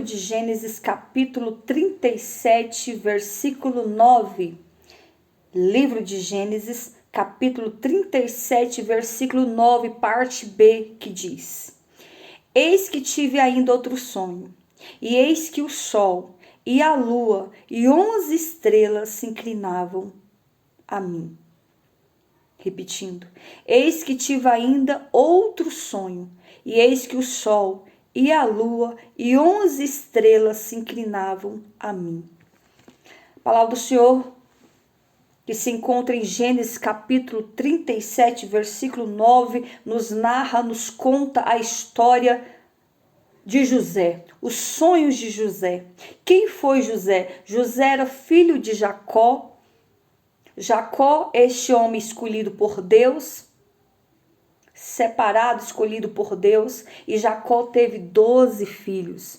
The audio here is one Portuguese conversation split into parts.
livro de Gênesis, capítulo 37, versículo 9. Livro de Gênesis, capítulo 37, versículo 9, parte B, que diz: Eis que tive ainda outro sonho, e eis que o sol e a lua e 11 estrelas se inclinavam a mim. Repetindo, eis que tive ainda outro sonho, e eis que o sol e a lua e 11 estrelas se inclinavam a mim. A palavra do Senhor, que se encontra em Gênesis capítulo 37, versículo 9, nos narra, nos conta a história de José, os sonhos de José. Quem foi José? José era filho de Jacó. Jacó, este homem escolhido por Deus, separado, escolhido por Deus, e Jacó teve 12 filhos.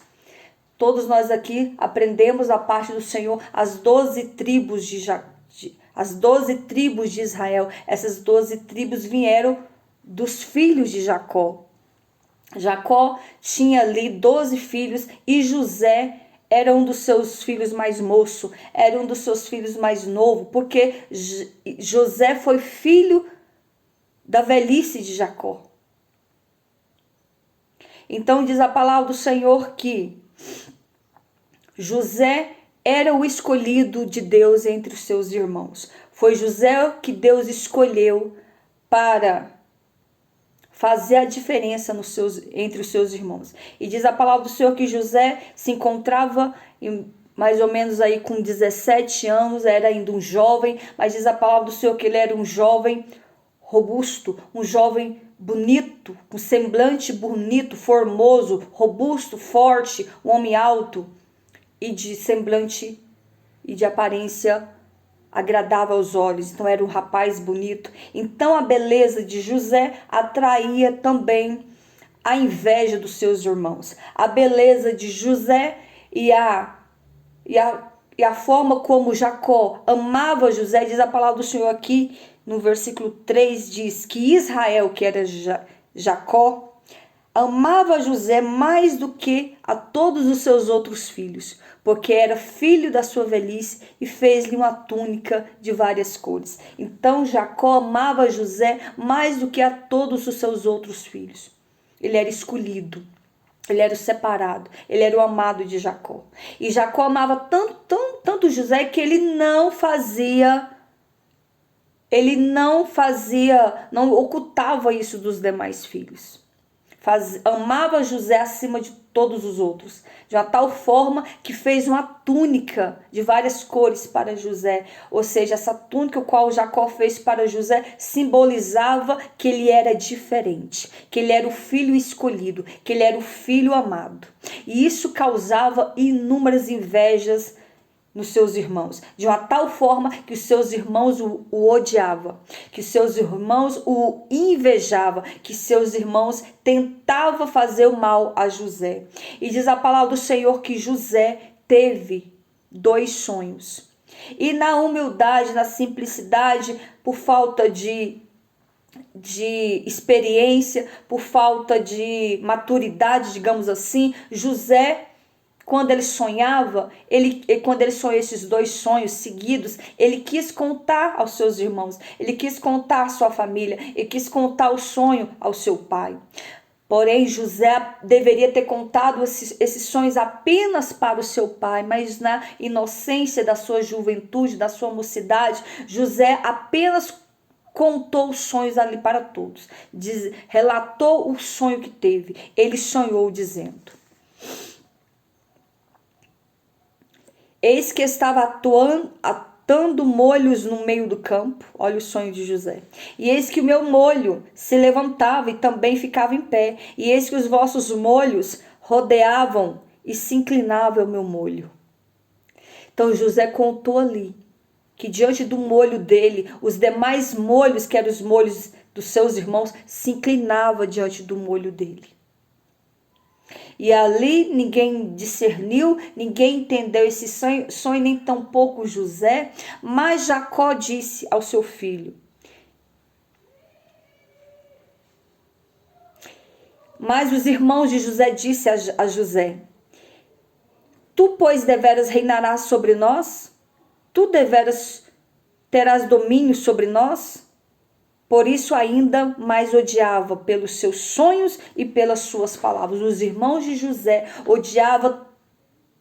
Todos nós aqui aprendemos da parte do Senhor as 12 tribos as 12 tribos de Israel. Essas 12 tribos vieram dos filhos de Jacó. Jacó tinha ali 12 filhos e José era um dos seus filhos mais moço, era um dos seus filhos mais novo, porque José foi filho da velhice de Jacó. Então diz a palavra do Senhor que José era o escolhido de Deus entre os seus irmãos. Foi José que Deus escolheu para fazer a diferença entre os seus irmãos. E diz a palavra do Senhor que José se encontrava mais ou menos aí com 17 anos, era ainda um jovem, mas diz a palavra do Senhor que ele era um jovem robusto, um jovem bonito, com semblante bonito, formoso, robusto, forte, um homem alto e de semblante e de aparência agradável aos olhos. Então era um rapaz bonito. Então a beleza de José atraía também a inveja dos seus irmãos. A beleza de José e a forma como Jacó amava José, diz a palavra do Senhor aqui no versículo 3, diz que Israel, que era Jacó, amava José mais do que a todos os seus outros filhos, porque era filho da sua velhice e fez-lhe uma túnica de várias cores. Então Jacó amava José mais do que a todos os seus outros filhos. Ele era escolhido, ele era o separado, ele era o amado de Jacó. E Jacó amava tanto José que ele não ocultava isso dos demais filhos. Amava José acima de todos os outros, de uma tal forma que fez uma túnica de várias cores para José. Ou seja, essa túnica o qual Jacó fez para José simbolizava que ele era diferente, que ele era o filho escolhido, que ele era o filho amado. E isso causava inúmeras invejas nos seus irmãos, de uma tal forma que os seus irmãos o odiavam, que seus irmãos o invejavam, que seus irmãos tentavam fazer o mal a José. E diz a palavra do Senhor que José teve 2 sonhos. E na humildade, na simplicidade, por falta de experiência, por falta de maturidade, digamos assim, José, quando ele sonhava, quando ele sonhou esses 2 sonhos seguidos, ele quis contar aos seus irmãos, ele quis contar à sua família, ele quis contar o sonho ao seu pai. Porém, José deveria ter contado esses sonhos apenas para o seu pai, mas na inocência da sua juventude, da sua mocidade, José apenas contou os sonhos ali para todos. Relatou o sonho que teve. Ele sonhou dizendo: Eis que estava atando molhos no meio do campo. Olha o sonho de José. E eis que o meu molho se levantava e também ficava em pé. E eis que os vossos molhos rodeavam e se inclinava o meu molho. Então José contou ali que diante do molho dele, os demais molhos, que eram os molhos dos seus irmãos, se inclinava diante do molho dele. E ali ninguém discerniu, ninguém entendeu esse sonho, nem tampouco José. Mas Jacó disse ao seu filho: Mas os irmãos de José disse a José: Tu, pois, deveras reinarás sobre nós? Tu deveras terás domínio sobre nós? Por isso ainda mais odiava pelos seus sonhos e pelas suas palavras. Os irmãos de José odiavam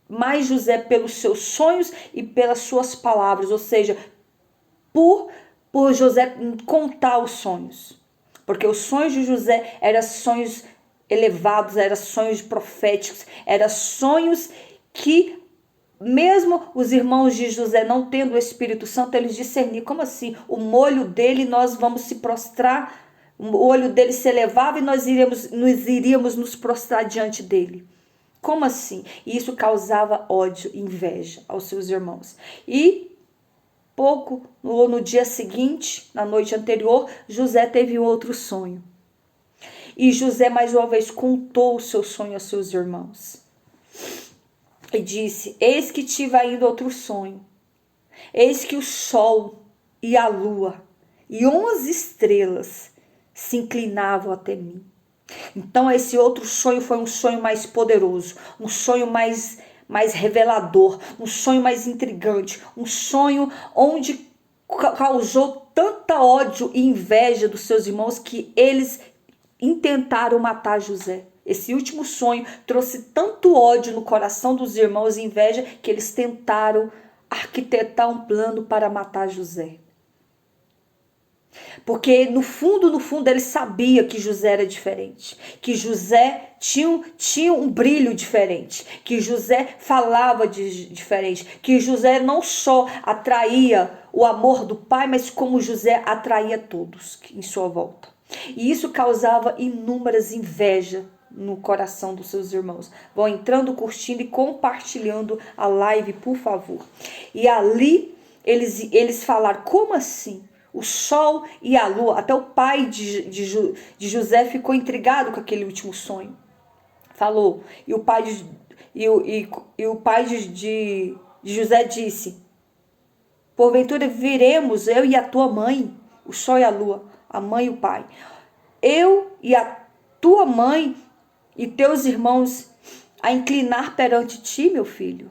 mais José pelos seus sonhos e pelas suas palavras, ou seja, por José contar os sonhos. Porque os sonhos de José eram sonhos elevados, eram sonhos proféticos, eram sonhos que mesmo os irmãos de José não tendo o Espírito Santo, eles discerniam. Como assim? O molho dele nós vamos se prostrar, o olho dele se elevava e nós iríamos nos prostrar diante dele. Como assim? E isso causava ódio e inveja aos seus irmãos. E no dia seguinte, na noite anterior, José teve outro sonho. E José mais uma vez contou o seu sonho aos seus irmãos. E disse: eis que tive ainda outro sonho. Eis que o sol e a lua e 11 estrelas se inclinavam até mim. Então esse outro sonho foi um sonho mais poderoso, um sonho mais revelador, um sonho mais intrigante, um sonho onde causou tanta ódio e inveja dos seus irmãos que eles intentaram matar José. Esse último sonho trouxe tanto ódio no coração dos irmãos e inveja que eles tentaram arquitetar um plano para matar José. Porque no fundo ele sabia que José era diferente, que José tinha um brilho diferente, que José falava diferente, que José não só atraía o amor do pai, mas como José atraía todos em sua volta. E isso causava inúmeras invejas no coração dos seus irmãos. Vão entrando, curtindo e compartilhando a live, por favor. E ali eles falaram: como assim? O sol e a lua. Até o pai de José ficou intrigado com aquele último sonho. Falou. E o pai de José disse: porventura viremos, eu e a tua mãe, o sol e a lua, a mãe e o pai, eu e a tua mãe e teus irmãos a inclinar perante ti, meu filho.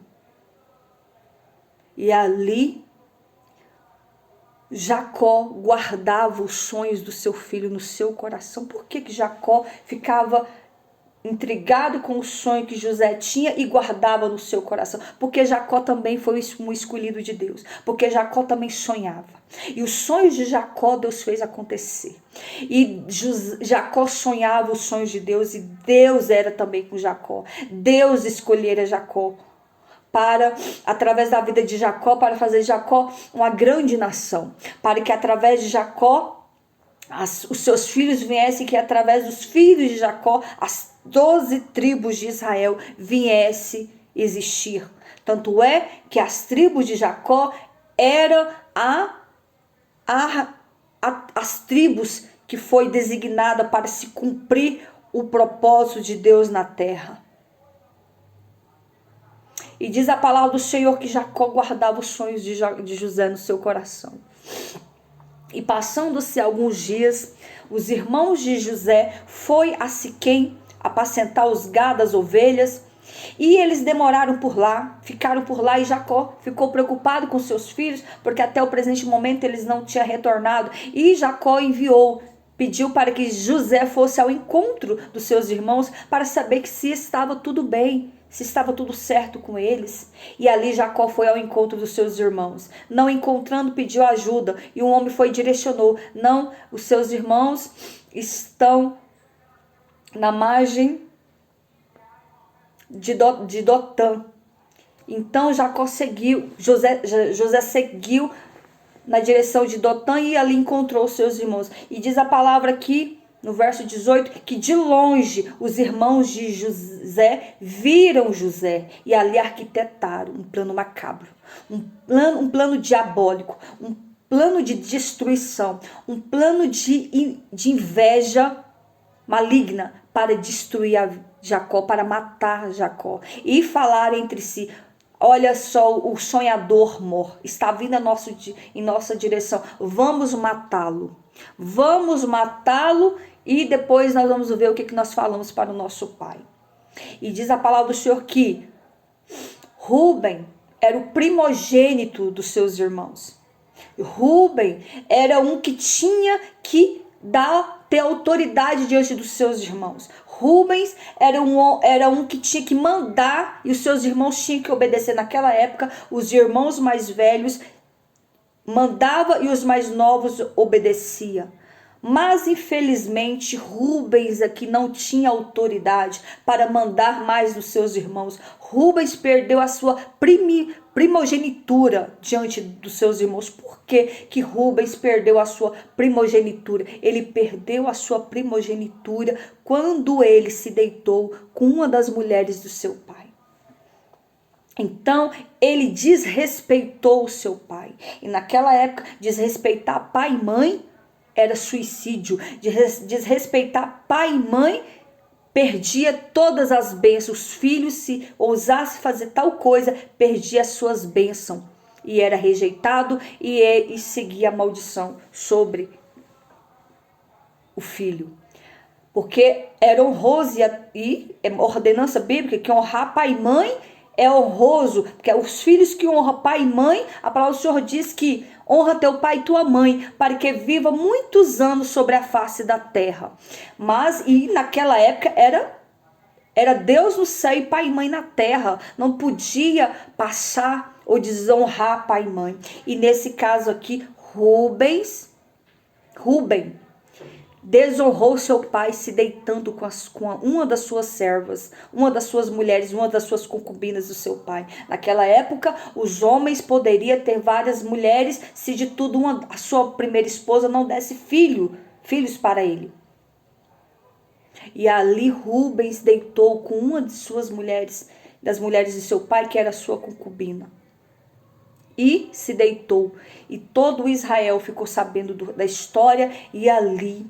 E ali Jacó guardava os sonhos do seu filho no seu coração. Por que Jacó ficava intrigado com o sonho que José tinha e guardava no seu coração? Porque Jacó também foi um escolhido de Deus. Porque Jacó também sonhava. E os sonhos de Jacó Deus fez acontecer. E Jacó sonhava os sonhos de Deus e Deus era também com Jacó. Deus escolhera Jacó para, através da vida de Jacó, para fazer Jacó uma grande nação. Para que através de Jacó os seus filhos viessem, que através dos filhos de Jacó as 12 tribos de Israel viessem existir. Tanto é que as tribos de Jacó eram as tribos que foi designada para se cumprir o propósito de Deus na terra. E diz a palavra do Senhor que Jacó guardava os sonhos de José no seu coração. E passando-se alguns dias, os irmãos de José foi a Siquém apacentar os gados, as ovelhas, e eles demoraram por lá, ficaram por lá, e Jacó ficou preocupado com seus filhos, porque até o presente momento eles não tinham retornado. E Jacó pediu para que José fosse ao encontro dos seus irmãos para saber que se estava tudo bem, se estava tudo certo com eles. E ali Jacó foi ao encontro dos seus irmãos. Não encontrando, pediu ajuda. E um homem foi e direcionou: não, os seus irmãos estão na margem de Dotã. Então Jacó seguiu, José seguiu na direção de Dotã e ali encontrou os seus irmãos. E diz a palavra aqui, no verso 18, que de longe os irmãos de José viram José e ali arquitetaram um plano macabro, um plano diabólico, um plano de destruição, um plano de inveja maligna para destruir Jacó, para matar Jacó. E falar entre si: olha só, o sonhador mor está vindo em nossa direção, vamos matá-lo. Vamos matá-lo e depois nós vamos ver o que nós falamos para o nosso pai. E diz a palavra do Senhor que Rúben era o primogênito dos seus irmãos. Rúben era um que tinha que ter autoridade diante dos seus irmãos. Rubens era um que tinha que mandar e os seus irmãos tinham que obedecer. Naquela época, os irmãos mais velhos mandavam e os mais novos obedeciam. Mas infelizmente Rubens aqui não tinha autoridade para mandar mais dos seus irmãos. Rubens perdeu a sua primogenitura diante dos seus irmãos. Por que Rubens perdeu a sua primogenitura? Ele perdeu a sua primogenitura quando ele se deitou com uma das mulheres do seu pai. Então, ele desrespeitou o seu pai. E naquela época, desrespeitar pai e mãe era suicídio. Desrespeitar pai e mãe perdia todas as bênçãos. Os filhos, se ousasse fazer tal coisa, perdia as suas bênçãos. E era rejeitado e seguia a maldição sobre o filho. Porque era honroso e é uma ordenança bíblica que honrar pai e mãe é honroso. Porque os filhos que honram pai e mãe, a palavra do Senhor diz que honra teu pai e tua mãe, para que viva muitos anos sobre a face da terra. Mas, e naquela época era Deus no céu e pai e mãe na terra. Não podia passar ou desonrar pai e mãe. E nesse caso aqui, Rúben desonrou seu pai se deitando com uma das suas servas, uma das suas mulheres, uma das suas concubinas do seu pai. Naquela época, os homens poderiam ter várias mulheres se de tudo a sua primeira esposa não desse filhos para ele. E ali Rubens deitou com uma de suas mulheres, das mulheres de seu pai, que era sua concubina. E se deitou. E todo Israel ficou sabendo da história e ali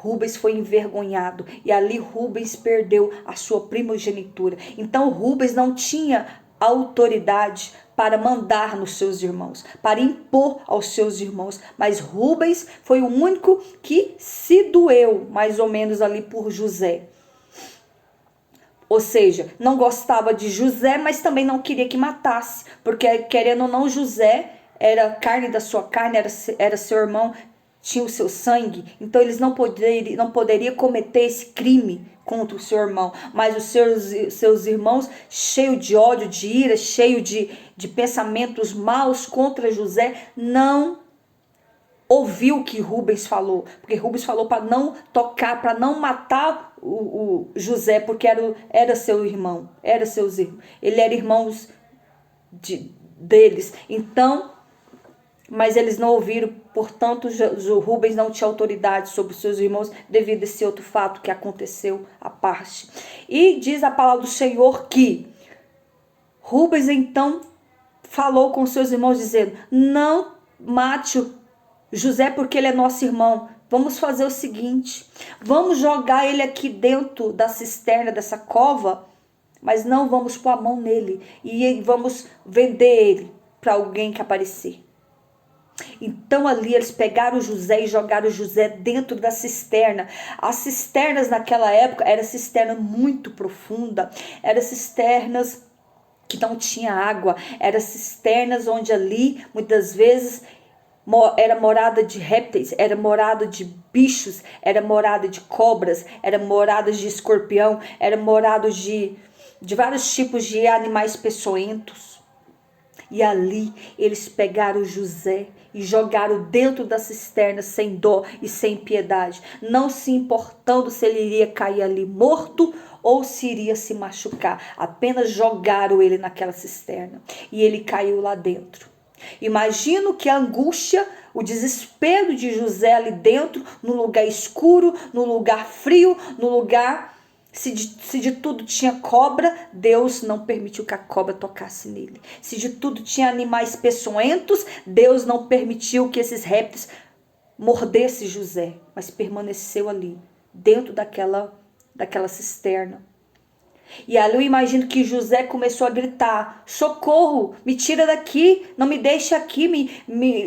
Rubens foi envergonhado e ali Rubens perdeu a sua primogenitura. Então Rubens não tinha autoridade para mandar nos seus irmãos, para impor aos seus irmãos. Mas Rubens foi o único que se doeu, mais ou menos ali por José. Ou seja, não gostava de José, mas também não queria que matasse. Porque querendo ou não, José era carne da sua carne, era seu irmão, tinha o seu sangue, então eles não poderiam cometer esse crime contra o seu irmão. Mas os seus irmãos, cheios de ódio, de ira, cheios de pensamentos maus contra José, não ouviu o que Rubens falou. Porque Rubens falou para não tocar, para não matar o José, porque era seu irmão, ele era irmão deles. Então, mas eles não ouviram, portanto, Rubens não tinha autoridade sobre os seus irmãos devido a esse outro fato que aconteceu à parte. E diz a palavra do Senhor que Rubens então falou com seus irmãos dizendo: não mate José porque ele é nosso irmão. Vamos fazer o seguinte, vamos jogar ele aqui dentro da cisterna, dessa cova, mas não vamos pôr a mão nele e vamos vender ele para alguém que aparecer. Então ali eles pegaram José e jogaram José dentro da cisterna. As cisternas naquela época era cisterna muito profunda, eram cisternas que não tinha água, eram cisternas onde ali muitas vezes era morada de répteis, era morada de bichos, era morada de cobras, era morada de escorpião, era morada de vários tipos de animais peçonhentos. E ali eles pegaram José e jogaram dentro da cisterna sem dó e sem piedade, não se importando se ele iria cair ali morto ou se iria se machucar. Apenas jogaram ele naquela cisterna e ele caiu lá dentro. Imagino que a angústia, o desespero de José ali dentro, no lugar escuro, no lugar frio, no lugar... Se de tudo tinha cobra, Deus não permitiu que a cobra tocasse nele. Se de tudo tinha animais peçonhentos, Deus não permitiu que esses répteis mordessem José, mas permaneceu ali, dentro daquela cisterna. E ali eu imagino que José começou a gritar: socorro, me tira daqui, não me deixa aqui,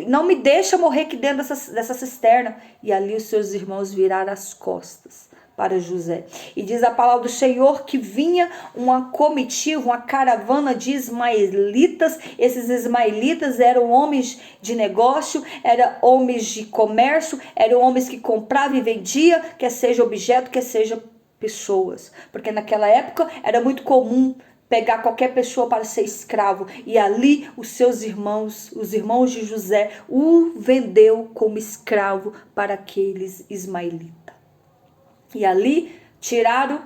não me deixa morrer aqui dentro dessa cisterna. E ali os seus irmãos viraram as costas para José. E diz a palavra do Senhor que vinha uma comitiva, uma caravana de ismaelitas. Esses ismaelitas eram homens de negócio, eram homens de comércio, eram homens que compravam e vendiam, quer seja objeto, quer seja pessoas. Porque naquela época era muito comum pegar qualquer pessoa para ser escravo. E ali os seus irmãos, os irmãos de José, o vendeu como escravo para aqueles ismaelitas. E ali tiraram,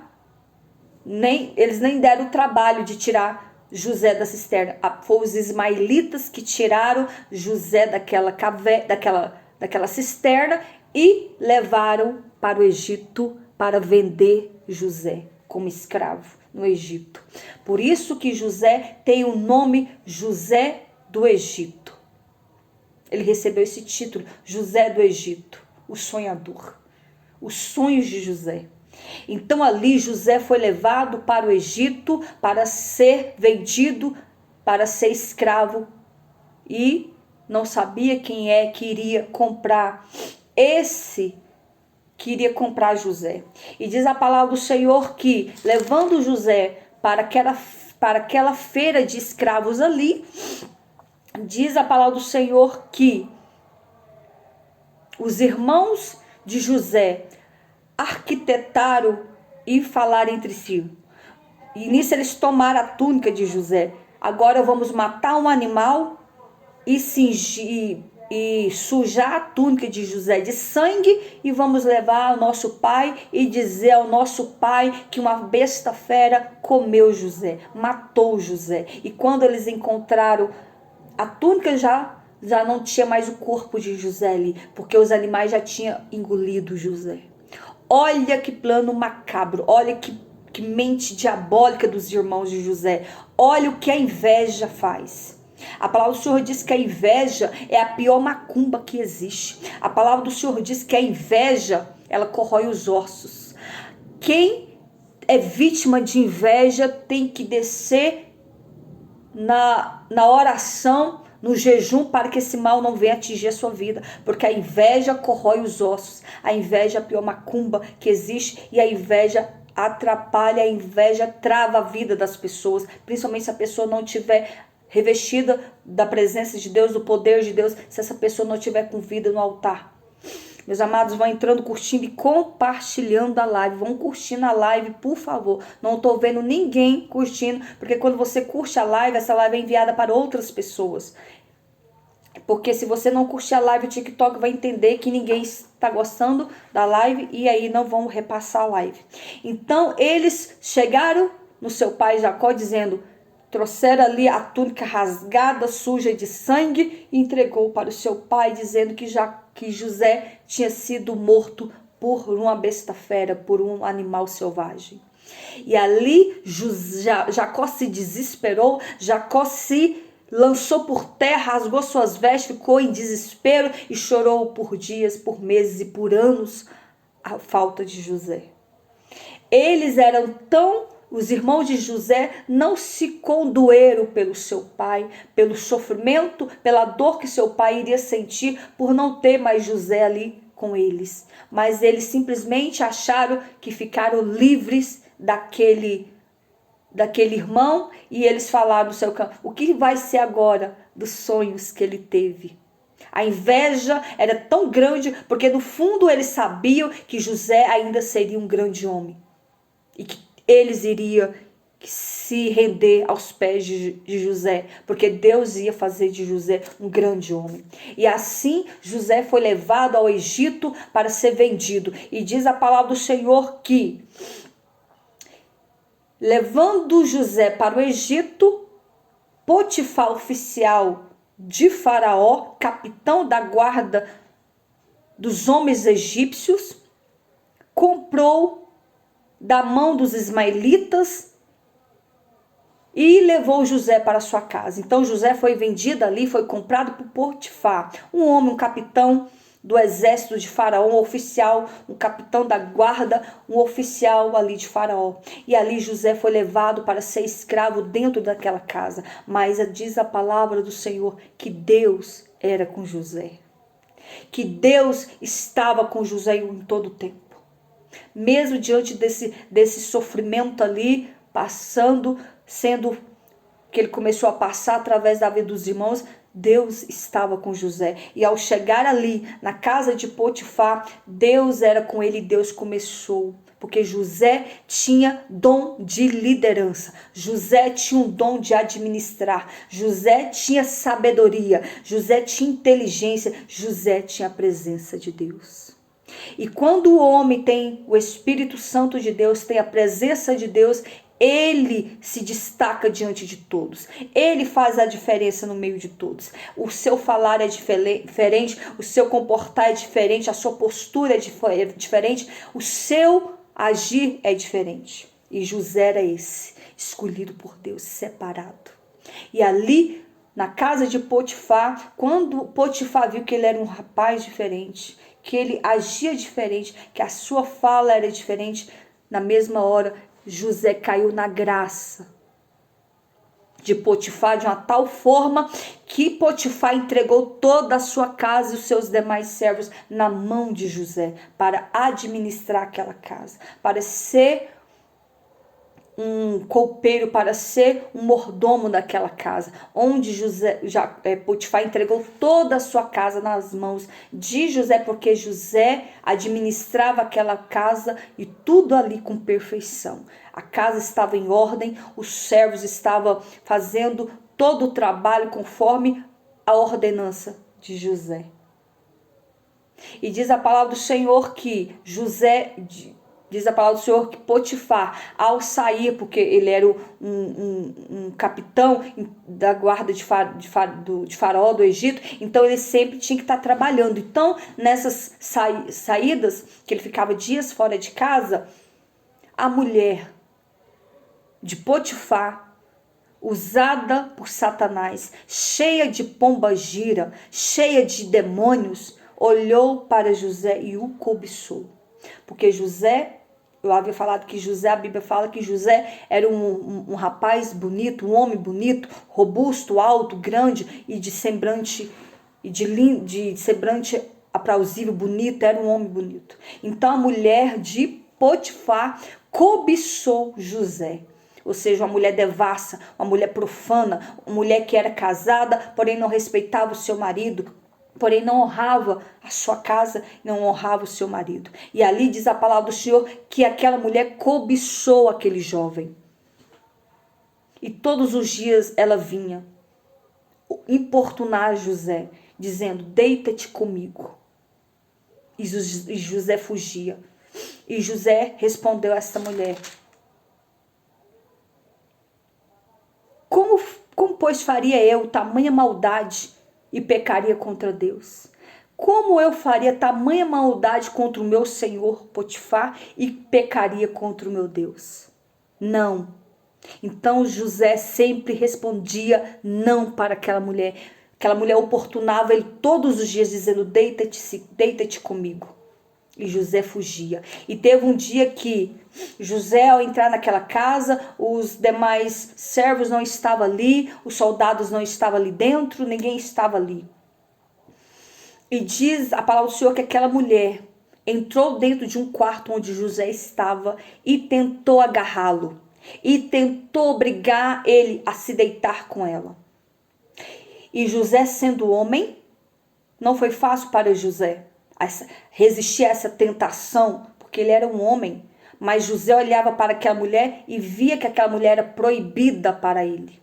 eles nem deram o trabalho de tirar José da cisterna. Foi os ismaelitas que tiraram José daquela cisterna e levaram para o Egito para vender José como escravo no Egito. Por isso que José tem o nome José do Egito. Ele recebeu esse título, José do Egito, o sonhador. Os sonhos de José. Então ali José foi levado para o Egito para ser vendido, para ser escravo, e não sabia quem é que iria comprar José. E diz a palavra do Senhor que, levando José para aquela feira de escravos ali, diz a palavra do Senhor que os irmãos de José arquitetaram e falaram entre si. E nisso eles tomaram a túnica de José. Agora vamos matar um animal e cingir e sujar a túnica de José de sangue, e vamos levar ao nosso pai e dizer ao nosso pai que uma besta fera comeu José, matou José. E quando eles encontraram a túnica, já não tinha mais o corpo de José ali, porque os animais já tinham engolido José. Olha que plano macabro, olha que mente diabólica dos irmãos de José. Olha o que a inveja faz. A palavra do Senhor diz que a inveja é a pior macumba que existe. A palavra do Senhor diz que a inveja, ela corrói os ossos. Quem é vítima de inveja tem que descer na oração, no jejum, para que esse mal não venha atingir a sua vida, porque a inveja corrói os ossos. A inveja é a pior macumba que existe, e a inveja atrapalha, a inveja trava a vida das pessoas, principalmente se a pessoa não tiver revestida da presença de Deus, do poder de Deus, se essa pessoa não tiver com vida no altar. Meus amados, vão entrando, curtindo e compartilhando a live. Vão curtindo a live, por favor. Não estou vendo ninguém curtindo, porque quando você curte a live, essa live é enviada para outras pessoas. Porque se você não curtir a live, o TikTok vai entender que ninguém está gostando da live, e aí não vão repassar a live. Então, eles chegaram no seu pai Jacó dizendo... Trouxeram ali a túnica rasgada, suja de sangue, e entregou para o seu pai, dizendo que José tinha sido morto por uma besta fera, por um animal selvagem. E ali Jacó se desesperou, Jacó se lançou por terra, rasgou suas vestes, ficou em desespero e chorou por dias, por meses e por anos a falta de José. Os irmãos de José não se condoeram pelo seu pai, pelo sofrimento, pela dor que seu pai iria sentir por não ter mais José ali com eles. Mas eles simplesmente acharam que ficaram livres daquele irmão, e eles falaram no seu campo: o que vai ser agora dos sonhos que ele teve? A inveja era tão grande, porque no fundo eles sabiam que José ainda seria um grande homem. E que eles iriam se render aos pés de José, porque Deus ia fazer de José um grande homem. E assim José foi levado ao Egito para ser vendido. E diz a palavra do Senhor que, levando José para o Egito, Potifar, oficial de Faraó, capitão da guarda dos homens egípcios, comprou da mão dos ismaelitas e levou José para sua casa. Então José foi vendido ali, foi comprado por Potifar, um homem, um capitão do exército de Faraó, um oficial, um capitão da guarda, um oficial ali de Faraó. E ali José foi levado para ser escravo dentro daquela casa. Mas diz a palavra do Senhor que Deus era com José, que Deus estava com José em todo o tempo. Mesmo diante desse sofrimento ali, que ele começou a passar através da vida dos irmãos, Deus estava com José. E ao chegar ali, na casa de Potifar, Deus era com ele e Deus começou. Porque José tinha dom de liderança. José tinha um dom de administrar. José tinha sabedoria. José tinha inteligência. José tinha a presença de Deus. E quando o homem tem o Espírito Santo de Deus, tem a presença de Deus, ele se destaca diante de todos. Ele faz a diferença no meio de todos. O seu falar é diferente, o seu comportar é diferente, a sua postura é diferente, o seu agir é diferente. E José era esse, escolhido por Deus, separado. E ali, na casa de Potifar, quando Potifar viu que ele era um rapaz diferente, que ele agia diferente, que a sua fala era diferente, na mesma hora, José caiu na graça de Potifar de uma tal forma que Potifar entregou toda a sua casa e os seus demais servos na mão de José para administrar aquela casa, para ser um copeiro, para ser um mordomo daquela casa, onde Potifar entregou toda a sua casa nas mãos de José, porque José administrava aquela casa e tudo ali com perfeição. A casa estava em ordem, os servos estavam fazendo todo o trabalho conforme a ordenança de José. E diz a palavra do Senhor que Diz a palavra do Senhor que Potifar, ao sair, porque ele era um capitão da guarda de Faraó do Egito, então ele sempre tinha que estar trabalhando. Então, nessas saídas, que ele ficava dias fora de casa, a mulher de Potifar, usada por Satanás, cheia de pomba-gira, cheia de demônios, olhou para José e o cobiçou. Porque José, eu havia falado que José, a Bíblia fala que José era um rapaz bonito, um homem bonito, robusto, alto, grande e de semblante aprausível, bonito, era um homem bonito. Então a mulher de Potifar cobiçou José. Ou seja, uma mulher devassa, uma mulher profana, uma mulher que era casada, porém não respeitava o seu marido, porém não honrava a sua casa, não honrava o seu marido. E ali diz a palavra do Senhor que aquela mulher cobiçou aquele jovem. E todos os dias ela vinha importunar José, dizendo: deita-te comigo. E José fugia. E José respondeu a esta mulher: como pois faria eu tamanha maldade e pecaria contra Deus? Como eu faria tamanha maldade contra o meu senhor Potifar e pecaria contra o meu Deus? Não. Então José sempre respondia não para aquela mulher. Aquela mulher oportunava ele todos os dias, dizendo: deita-te comigo. E José fugia. E teve um dia que José, ao entrar naquela casa, os demais servos não estavam ali, os soldados não estavam ali dentro, ninguém estava ali. E diz a palavra do Senhor que aquela mulher entrou dentro de um quarto onde José estava e tentou agarrá-lo. E tentou obrigar ele a se deitar com ela. E José, sendo homem, não foi fácil para José resistir a essa tentação, porque ele era um homem. Mas José olhava para aquela mulher e via que aquela mulher era proibida para ele.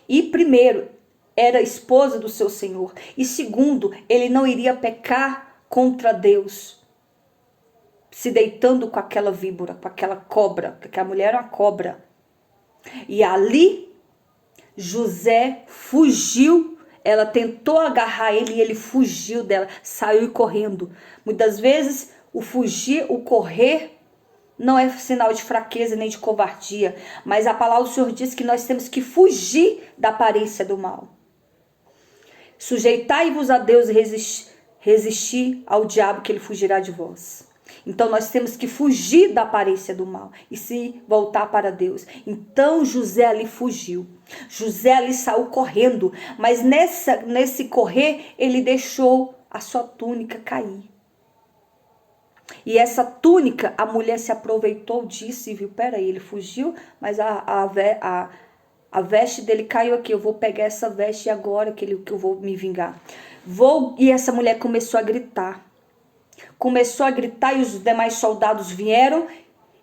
E primeiro, era esposa do seu senhor. E segundo, ele não iria pecar contra Deus, se deitando com aquela víbora, com aquela cobra, porque aquela mulher era uma cobra. E ali, José fugiu. Ela tentou agarrar ele e ele fugiu dela, saiu correndo. Muitas vezes o fugir, o correr, não é sinal de fraqueza nem de covardia, mas a palavra do Senhor diz que nós temos que fugir da aparência do mal. Sujeitai-vos a Deus e resistir ao diabo, que ele fugirá de vós. Então nós temos que fugir da aparência do mal e se voltar para Deus. Então José ali fugiu. José ali saiu correndo, mas nesse correr ele deixou a sua túnica cair. E essa túnica, a mulher se aproveitou disso e viu, peraí, ele fugiu, mas a veste dele caiu aqui, eu vou pegar essa veste agora que eu vou me vingar. E essa mulher começou a gritar. Começou a gritar e os demais soldados vieram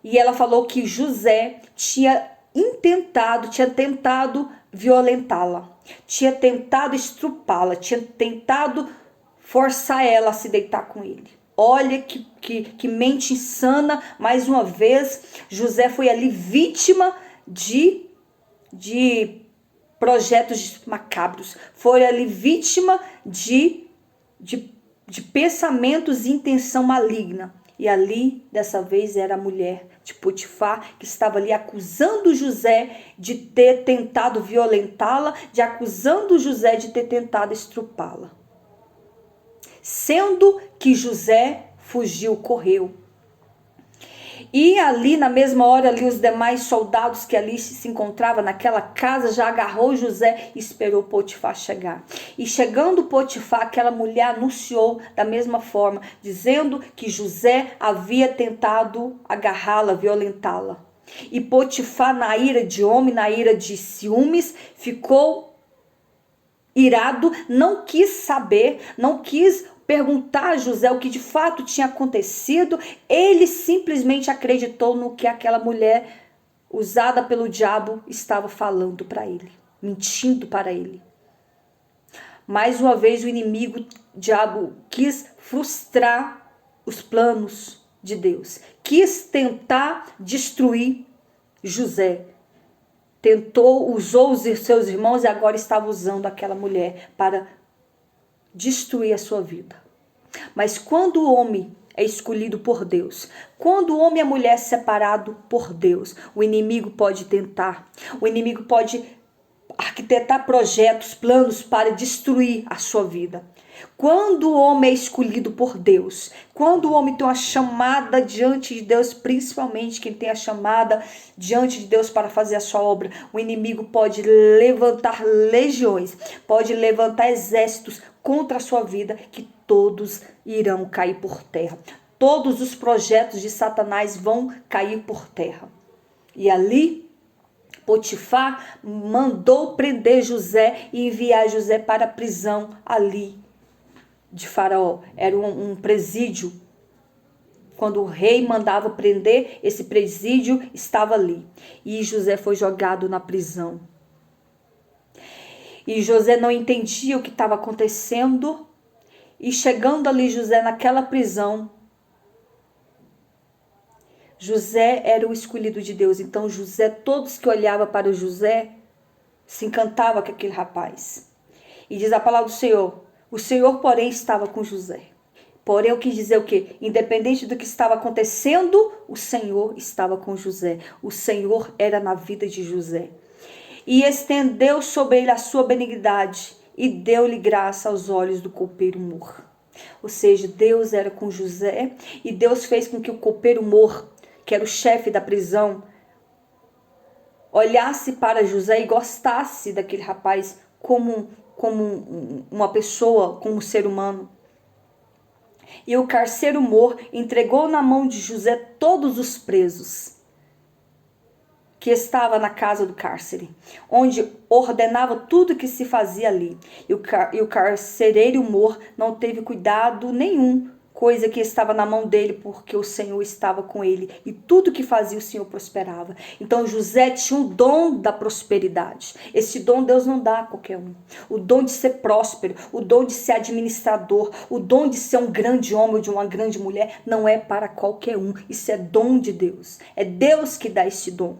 e ela falou que José tinha tentado violentá-la, tinha tentado estrupá-la, tinha tentado forçar ela a se deitar com ele. Olha que mente insana. Mais uma vez, José foi ali vítima de projetos macabros. Foi ali vítima de pensamentos e intenção maligna. E ali, dessa vez, era a mulher de Potifar, que estava ali acusando José de ter tentado violentá-la, acusando José de ter tentado estrupá-la. Sendo que José fugiu, correu. E ali, na mesma hora, ali os demais soldados que ali se encontravam naquela casa, já agarrou José e esperou Potifar chegar. E chegando Potifar, aquela mulher anunciou da mesma forma, dizendo que José havia tentado agarrá-la, violentá-la. E Potifar, na ira de homem, na ira de ciúmes, ficou irado, não quis saber, não quis perguntar a José o que de fato tinha acontecido. Ele simplesmente acreditou no que aquela mulher usada pelo diabo estava falando para ele, mentindo para ele. Mais uma vez o inimigo, o diabo, quis frustrar os planos de Deus, quis tentar destruir José. Usou os seus irmãos e agora estava usando aquela mulher para destruir a sua vida. Mas quando o homem é escolhido por Deus, quando o homem e a mulher é separado por Deus, o inimigo pode tentar, o inimigo pode arquitetar projetos, planos para destruir a sua vida. Quando o homem é escolhido por Deus, quando o homem tem uma chamada diante de Deus, principalmente quem tem a chamada diante de Deus para fazer a sua obra, o inimigo pode levantar legiões, pode levantar exércitos contra a sua vida, que todos irão cair por terra. Todos os projetos de Satanás vão cair por terra. E ali, Potifar mandou prender José e enviar José para a prisão ali de Faraó. Era um presídio. Quando o rei mandava prender, esse presídio estava ali. E José foi jogado na prisão. E José não entendia o que estava acontecendo. E chegando ali José naquela prisão, José era o escolhido de Deus. Então José, todos que olhavam para o José, se encantavam com aquele rapaz. E diz a palavra do Senhor, o Senhor, porém, estava com José. Porém, eu quis dizer o quê? Independente do que estava acontecendo, o Senhor estava com José. O Senhor era na vida de José. E estendeu sobre ele a sua benignidade e deu-lhe graça aos olhos do copeiro Mor. Ou seja, Deus era com José e Deus fez com que o copeiro Mor, que era o chefe da prisão, olhasse para José e gostasse daquele rapaz como uma pessoa, como um ser humano. E o carcereiro Mor entregou na mão de José todos os presos que estava na casa do cárcere, onde ordenava tudo que se fazia ali. E o carcereiro Mor não teve cuidado nenhum, coisa que estava na mão dele, porque o Senhor estava com ele. E tudo que fazia o Senhor prosperava. Então José tinha o dom da prosperidade. Esse dom Deus não dá a qualquer um. O dom de ser próspero, o dom de ser administrador, o dom de ser um grande homem ou de uma grande mulher, não é para qualquer um. Isso é dom de Deus. É Deus que dá esse dom.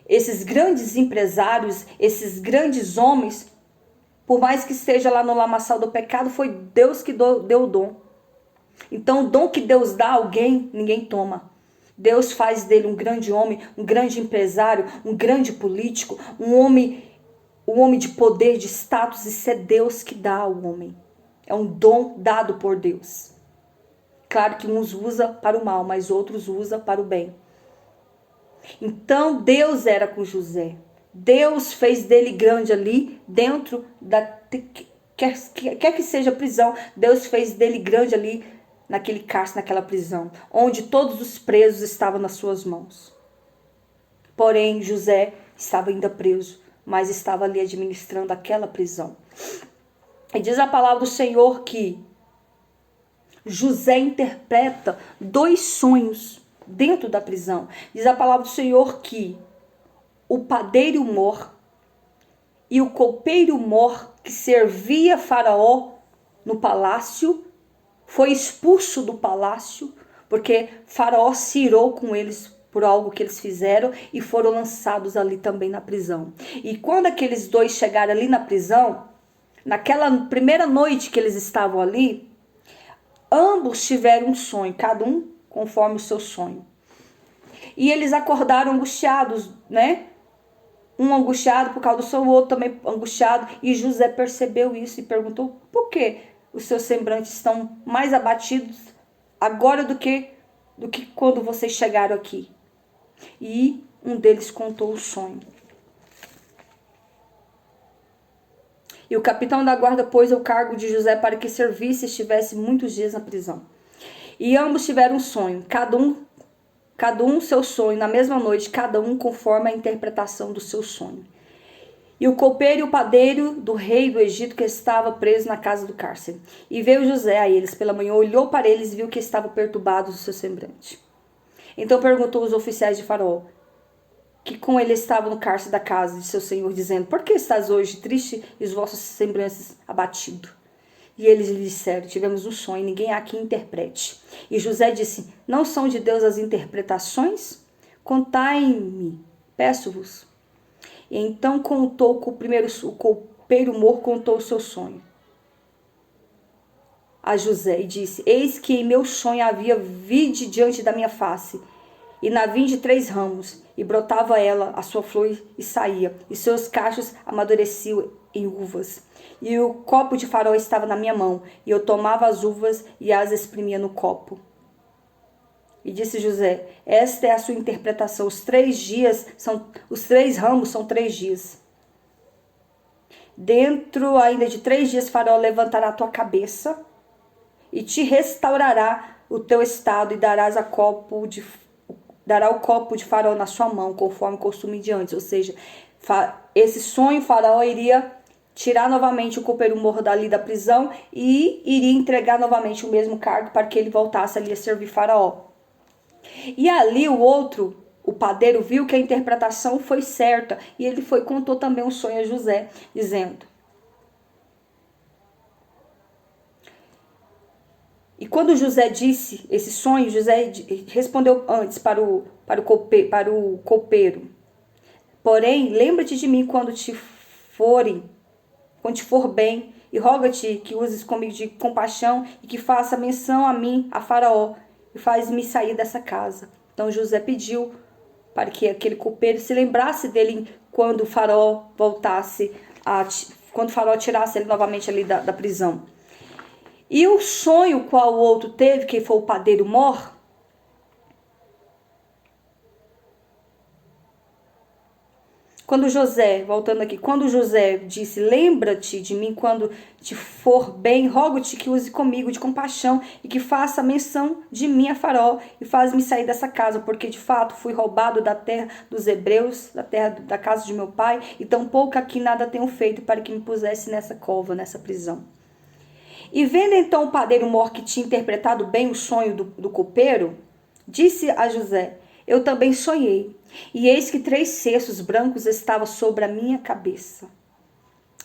Esses grandes empresários, esses grandes homens, por mais que esteja lá no lamaçal do pecado, foi Deus que deu o dom. Então o dom que Deus dá a alguém, ninguém toma. Deus faz dele um grande homem, um grande empresário, um grande político, um homem de poder, de status. Isso é Deus que dá ao homem. É um dom dado por Deus. Claro que uns usa para o mal, mas outros usa para o bem. Então Deus era com José. Deus fez dele grande ali dentro da... Quer que seja prisão, Deus fez dele grande ali naquele cárcere, naquela prisão, onde todos os presos estavam nas suas mãos. Porém, José estava ainda preso, mas estava ali administrando aquela prisão. E diz a palavra do Senhor que José interpreta 2 sonhos dentro da prisão. Diz a palavra do Senhor que o padeiro mor e o copeiro mor que servia Faraó no palácio foi expulso do palácio, porque Faraó se irou com eles por algo que eles fizeram e foram lançados ali também na prisão. E quando aqueles 2 chegaram ali na prisão, naquela primeira noite que eles estavam ali, ambos tiveram um sonho, cada um conforme o seu sonho. E eles acordaram angustiados, né? Um angustiado por causa do seu, outro também angustiado. E José percebeu isso e perguntou: por que os seus semblantes estão mais abatidos agora do que quando vocês chegaram aqui? E um deles contou o sonho. E o capitão da guarda pôs ao cargo de José para que servisse e estivesse muitos dias na prisão. E ambos tiveram um sonho, cada um seu sonho, na mesma noite, cada um conforme a interpretação do seu sonho. E o copeiro e o padeiro do rei do Egito que estava preso na casa do cárcere. E veio José a eles pela manhã, olhou para eles e viu que estavam perturbados o seu semblante. Então perguntou aos oficiais de Faraó, que com ele estavam no cárcere da casa de seu senhor, dizendo: por que estás hoje triste e os vossos semblantes abatidos? E eles lhe disseram: tivemos um sonho, ninguém aqui interprete. E José disse: não são de Deus as interpretações? Contai-me, peço-vos. E então contou o copeiro mor contou o seu sonho a José e disse: eis que em meu sonho havia vide diante da minha face, e na vinde 3 ramos, e brotava ela, a sua flor, e saía, e seus cachos amadureciam em uvas. E o copo de Faraó estava na minha mão, e eu tomava as uvas e as exprimia no copo. E disse José: esta é a sua interpretação, os 3 ramos são 3 dias. Dentro ainda de 3 dias Faraó levantará a tua cabeça, e te restaurará o teu estado, e dará o copo de Faraó na sua mão, conforme o costume de antes. Ou seja, esse sonho, Faraó iria tirar novamente o copeiro mor dali da prisão e iria entregar novamente o mesmo cargo para que ele voltasse ali a servir Faraó. E ali o padeiro viu que a interpretação foi certa, e ele contou também um sonho a José, dizendo: e quando José disse esse sonho, José respondeu antes para o copeiro: porém, lembra-te de mim quando te for bem, e roga-te que uses comigo de compaixão, e que faça menção a mim, a Faraó, e faz-me sair dessa casa. Então José pediu para que aquele copeiro se lembrasse dele quando o Faraó quando o Faraó tirasse ele novamente ali da prisão. E o sonho qual o outro teve, que foi o padeiro mor, quando José disse: lembra-te de mim quando te for bem, rogo-te que use comigo de compaixão, e que faça menção de mim a Faraó, e faz-me sair dessa casa, porque de fato fui roubado da terra dos hebreus, da terra da casa de meu pai, e tampouco aqui nada tenho feito para que me pusesse nessa cova, nessa prisão. E vendo então o padeiro mor que tinha interpretado bem o sonho do copeiro, disse a José: eu também sonhei, e eis que 3 cestos brancos estavam sobre a minha cabeça.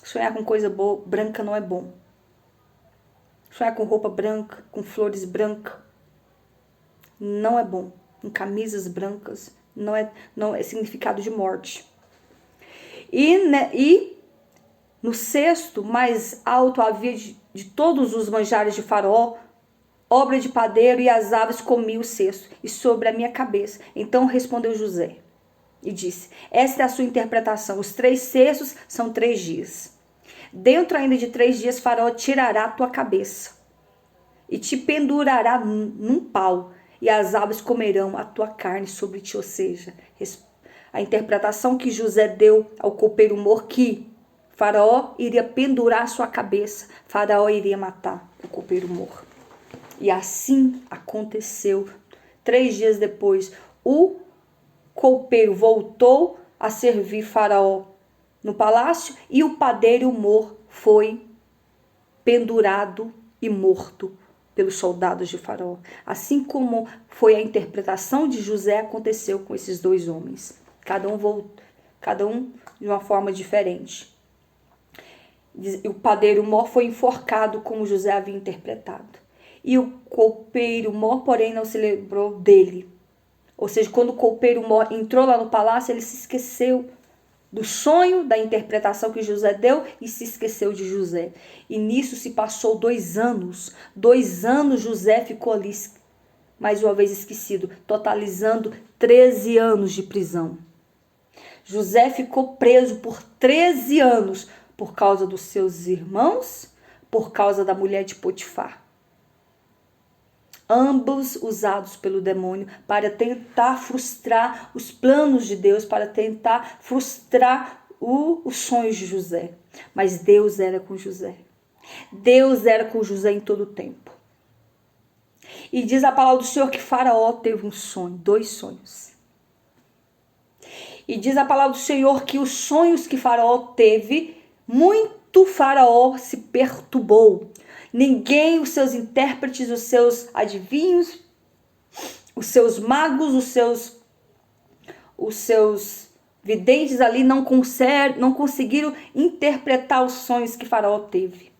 Sonhar com coisa boa, branca não é bom. Sonhar com roupa branca, com flores brancas, não é bom. Com camisas brancas, não é significado de morte. E no cesto mais alto havia de todos os manjares de Faraó, obra de padeiro, e as aves comiam o cesto, e sobre a minha cabeça. Então respondeu José e disse: esta é a sua interpretação, os 3 cestos são 3 dias. Dentro ainda de 3 dias Faraó tirará a tua cabeça, e te pendurará num pau, e as aves comerão a tua carne sobre ti. Ou seja, a interpretação que José deu ao copeiro mor, que Faraó iria pendurar a sua cabeça, Faraó iria matar o copeiro mor. E assim aconteceu. 3 dias depois, o copeiro voltou a servir Faraó no palácio e o padeiro Mor foi pendurado e morto pelos soldados de Faraó. Assim como foi a interpretação de José, aconteceu com esses 2 homens. Cada um de uma forma diferente. O padeiro Mor foi enforcado como José havia interpretado. E o copeiro Mor, porém, não se lembrou dele. Ou seja, quando o copeiro Mor entrou lá no palácio, ele se esqueceu do sonho, da interpretação que José deu e se esqueceu de José. E nisso se passou 2 anos. 2 anos José ficou ali, mais uma vez esquecido, totalizando 13 anos de prisão. José ficou preso por 13 anos por causa dos seus irmãos, por causa da mulher de Potifar. Ambos usados pelo demônio para tentar frustrar os planos de Deus, para tentar frustrar os sonhos de José. Mas Deus era com José. Deus era com José em todo o tempo. E diz a palavra do Senhor que Faraó teve um sonho, 2 sonhos. E diz a palavra do Senhor que os sonhos que Faraó teve, muito Faraó se perturbou. Ninguém, os seus intérpretes, os seus adivinhos, os seus magos, os seus videntes ali não conseguiram interpretar os sonhos que Faraó teve.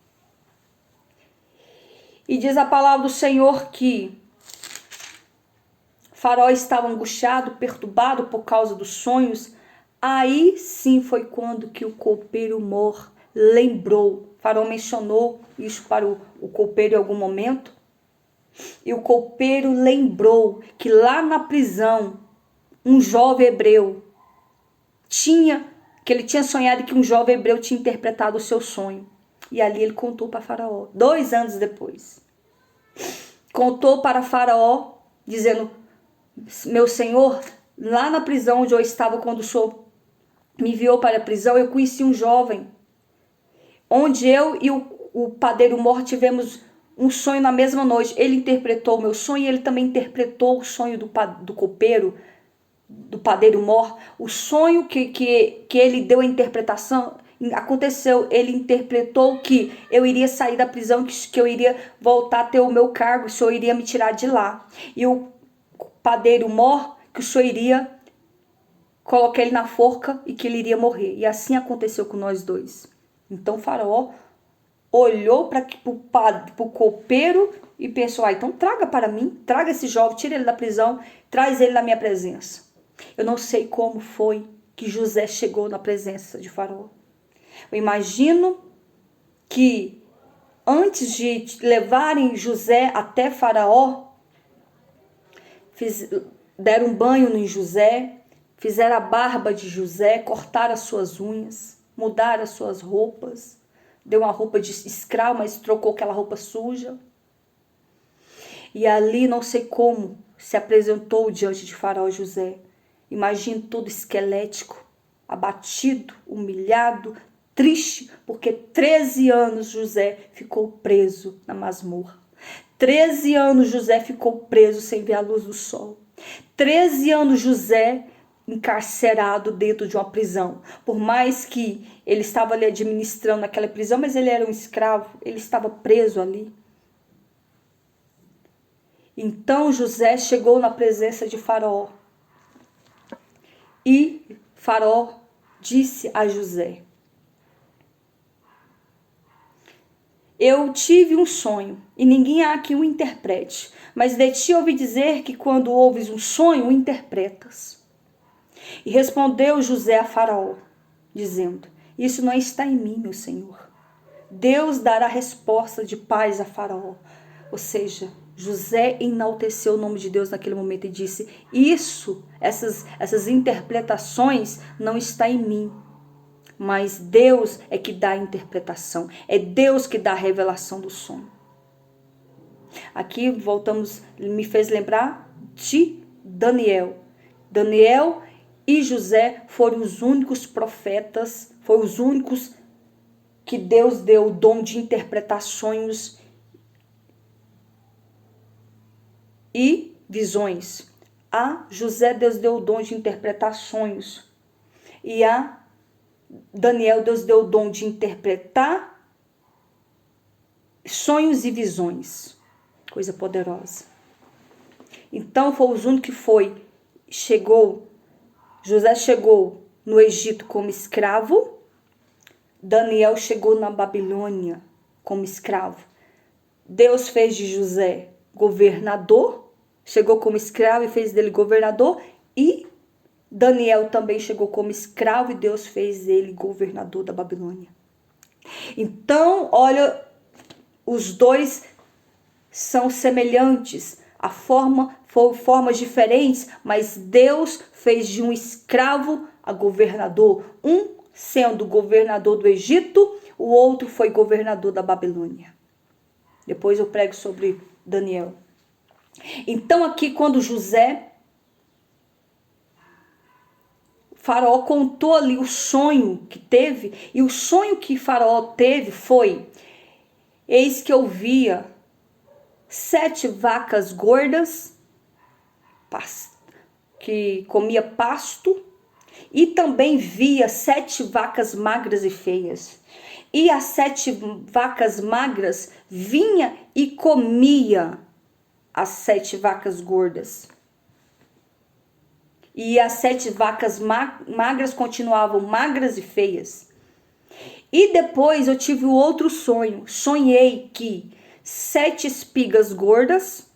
E diz a palavra do Senhor que Faraó estava angustiado, perturbado por causa dos sonhos. Aí sim foi quando que o copeiro Mor lembrou. Faraó mencionou isso para o copeiro em algum momento. E o copeiro lembrou que lá na prisão, um jovem hebreu ele tinha sonhado que um jovem hebreu tinha interpretado o seu sonho. E ali ele contou para Faraó, 2 anos depois. Contou para Faraó, dizendo: meu senhor, lá na prisão onde eu estava quando o senhor me enviou para a prisão, eu conheci um jovem, onde eu e o padeiro Mor tivemos um sonho na mesma noite. Ele interpretou o meu sonho e ele também interpretou o sonho do copeiro, do padeiro Mor. O sonho que ele deu a interpretação aconteceu. Ele interpretou que eu iria sair da prisão, que eu iria voltar a ter o meu cargo, o senhor iria me tirar de lá. E o padeiro Mor, que o senhor iria colocar ele na forca e que ele iria morrer. E assim aconteceu com nós 2. Então Faraó olhou para o copeiro e pensou: então traga para mim, traga esse jovem, tira ele da prisão, traz ele na minha presença. Eu não sei como foi que José chegou na presença de Faraó. Eu imagino que antes de levarem José até Faraó, deram um banho em José, fizeram a barba de José, cortaram as suas unhas, mudaram as suas roupas, deu uma roupa de escravo, mas trocou aquela roupa suja. E ali, não sei como, se apresentou diante de Faraó José. Imagino todo esquelético, abatido, humilhado, triste, porque 13 anos José ficou preso na masmorra. 13 anos José ficou preso sem ver a luz do sol. 13 anos José encarcerado dentro de uma prisão. Por mais que ele estava ali administrando aquela prisão, mas ele era um escravo, ele estava preso ali. Então José chegou na presença de Faraó. E Faraó disse a José: eu tive um sonho, e ninguém há que o interprete, mas de ti ouvi dizer que quando ouves um sonho, o interpretas. E respondeu José a Faraó, dizendo: isso não está em mim, meu senhor. Deus dará resposta de paz a Faraó. Ou seja, José enalteceu o nome de Deus naquele momento e disse: essas interpretações não está em mim, mas Deus é que dá a interpretação, é Deus que dá a revelação do sonho. Aqui voltamos, me fez lembrar de Daniel. Daniel e José foram os únicos profetas, foram os únicos que Deus deu o dom de interpretar sonhos e visões. A José, Deus deu o dom de interpretar sonhos. E a Daniel, Deus deu o dom de interpretar sonhos e visões. Coisa poderosa. Então foi os únicos que José chegou no Egito como escravo. Daniel chegou na Babilônia como escravo. Deus fez de José governador, chegou como escravo e fez dele governador. E Daniel também chegou como escravo e Deus fez ele governador da Babilônia. Então, olha, os dois são semelhantes. Foram formas diferentes, mas Deus fez de um escravo a governador. Um sendo governador do Egito, o outro foi governador da Babilônia. Depois eu prego sobre Daniel. Então aqui quando Faraó contou ali o sonho que teve, e o sonho que Faraó teve foi: eis que eu via 7 vacas gordas, que comia pasto, e também via 7 vacas magras e feias. E as 7 vacas magras vinha e comia as 7 vacas gordas. E as 7 vacas magras continuavam magras e feias. E depois eu tive o outro sonho. Sonhei que 7 espigas gordas.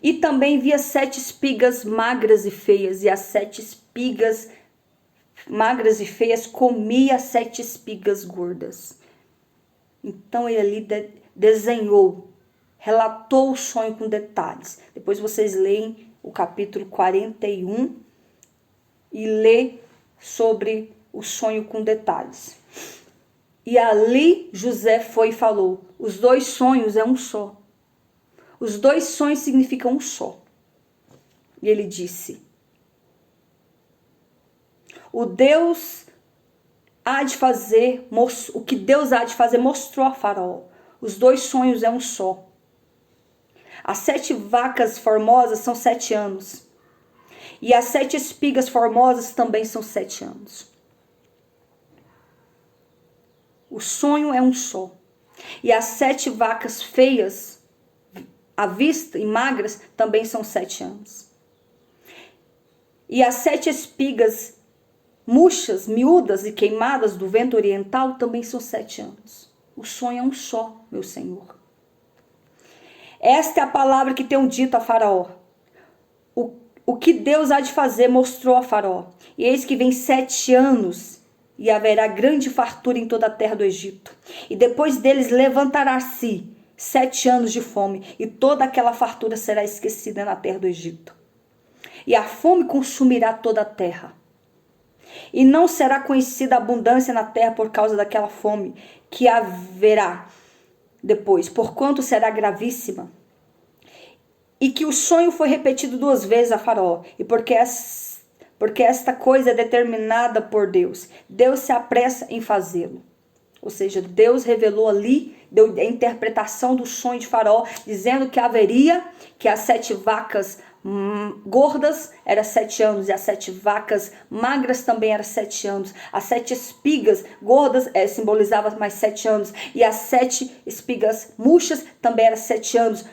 E também via 7 espigas magras e feias. E as 7 espigas magras e feias comia as 7 espigas gordas. Então ele ali desenhou, relatou o sonho com detalhes. Depois vocês leem o capítulo 41 e lê sobre o sonho com detalhes. E ali José foi e falou: os 2 sonhos é um só. Os 2 sonhos significam um só. E ele disse: o que Deus há de fazer mostrou a Faraó. Os 2 sonhos é um só. As 7 vacas formosas são 7 anos. E as 7 espigas formosas também são 7 anos. O sonho é um só. E as 7 vacas feias, à vista e magras, também são 7 anos. E as 7 espigas murchas, miúdas e queimadas do vento oriental também são 7 anos. O sonho é um só, meu Senhor. Esta é a palavra que tenho dito a Faraó. O que Deus há de fazer mostrou a Faraó. E eis que vem 7 anos e haverá grande fartura em toda a terra do Egito. E depois deles levantará-se 7 anos de fome, e toda aquela fartura será esquecida na terra do Egito. E a fome consumirá toda a terra. E não será conhecida a abundância na terra por causa daquela fome que haverá depois, porquanto será gravíssima. E que o sonho foi repetido 2 vezes a Faraó, e porque esta coisa é determinada por Deus, Deus se apressa em fazê-lo. Ou seja, Deus revelou ali, deu a interpretação do sonho de Faraó, dizendo que as 7 vacas gordas eram 7 anos, e as 7 vacas magras também eram 7 anos. As 7 espigas gordas simbolizavam mais 7 anos, e as 7 espigas murchas também eram 7 anos.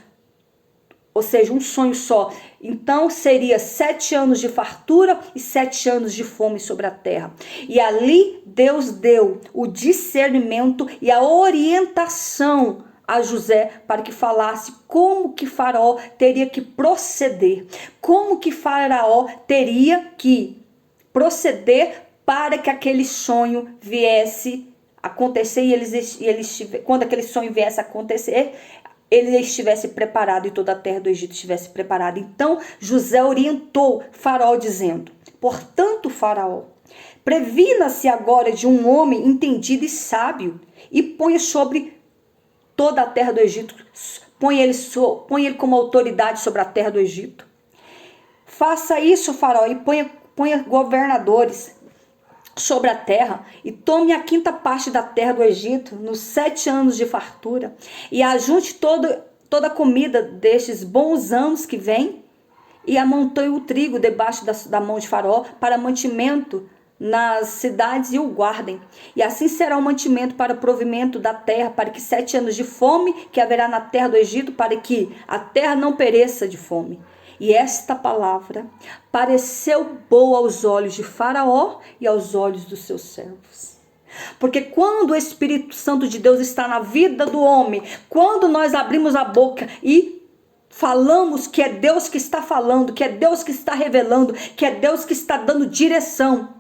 Ou seja, um sonho só. Então seria 7 anos de fartura e 7 anos de fome sobre a terra. E ali Deus deu o discernimento e a orientação a José para que falasse como que Faraó teria que proceder. Como que Faraó teria que proceder para que aquele sonho viesse a acontecer. Quando aquele sonho viesse a acontecer, ele estivesse preparado e toda a terra do Egito estivesse preparada. Então José orientou Faraó dizendo: portanto, Faraó, previna-se agora de um homem entendido e sábio, e ponha sobre toda a terra do Egito, põe ele como autoridade sobre a terra do Egito. Faça isso, Faraó, e ponha governadores sobre a terra, e tome a 5ª parte da terra do Egito nos 7 anos de fartura, e ajunte toda toda a comida destes bons anos que vêm, e amontoe o trigo debaixo da mão de Faraó para mantimento nas cidades e o guardem. E assim será o mantimento para o provimento da terra, para que 7 anos de fome que haverá na terra do Egito, para que a terra não pereça de fome. E esta palavra pareceu boa aos olhos de Faraó e aos olhos dos seus servos. Porque quando o Espírito Santo de Deus está na vida do homem, quando nós abrimos a boca e falamos que é Deus que está falando, que é Deus que está revelando, que é Deus que está dando direção,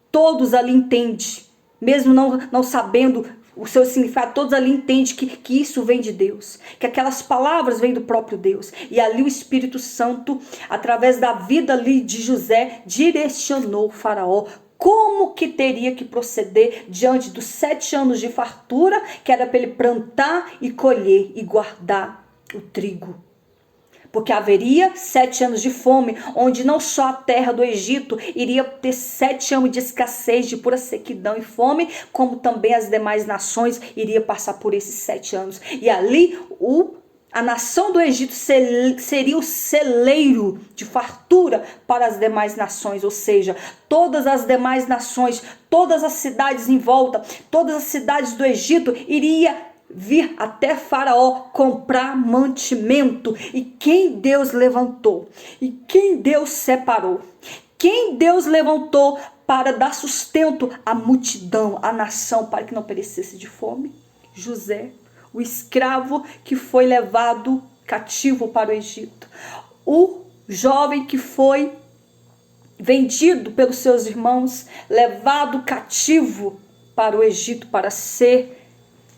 todos ali entendem, mesmo não sabendo o seu significado, todos ali entendem que isso vem de Deus, que aquelas palavras vêm do próprio Deus. E ali o Espírito Santo, através da vida ali de José, direcionou o Faraó como que teria que proceder diante dos 7 anos de fartura, que era para ele plantar e colher e guardar o trigo. Porque haveria 7 anos de fome, onde não só a terra do Egito iria ter 7 anos de escassez, de pura sequidão e fome, como também as demais nações iriam passar por esses 7 anos. E ali a nação do Egito seria o celeiro de fartura para as demais nações, ou seja, todas as demais nações, todas as cidades em volta, todas as cidades do Egito iria vir até Faraó comprar mantimento. E quem Deus levantou, e quem Deus separou, quem Deus levantou para dar sustento à multidão, à nação, para que não perecesse de fome? José, o escravo que foi levado cativo para o Egito, o jovem que foi vendido pelos seus irmãos, levado cativo para o Egito para ser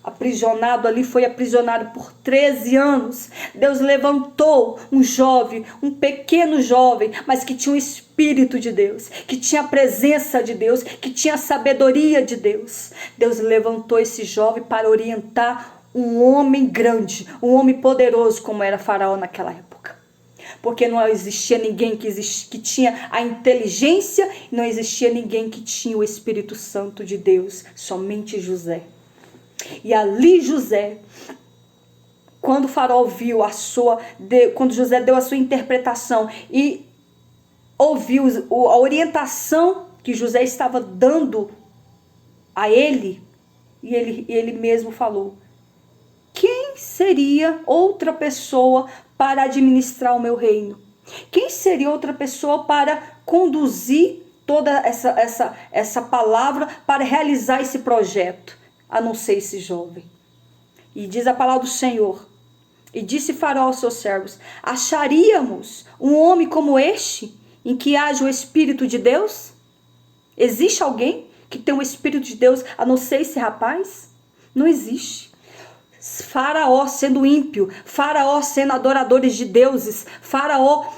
aprisionado ali, foi aprisionado por 13 anos. Deus levantou um jovem, um pequeno jovem, mas que tinha o Espírito de Deus, que tinha a presença de Deus, que tinha a sabedoria de Deus. Deus levantou esse jovem para orientar um homem grande, um homem poderoso como era Faraó naquela época. Porque não existia ninguém que tinha a inteligência, não existia ninguém que tinha o Espírito Santo de Deus, somente José. E ali José, quando Faraó viu quando José deu a sua interpretação e ouviu a orientação que José estava dando a ele, e ele mesmo falou: quem seria outra pessoa para administrar o meu reino? Quem seria outra pessoa para conduzir toda essa palavra, para realizar esse projeto, a não ser esse jovem? E diz a palavra do Senhor: e disse Faraó aos seus servos: acharíamos um homem como este, em que haja o Espírito de Deus? Existe alguém que tem o Espírito de Deus a não ser esse rapaz? Não existe. Faraó sendo ímpio, Faraó sendo adoradores de deuses, Faraó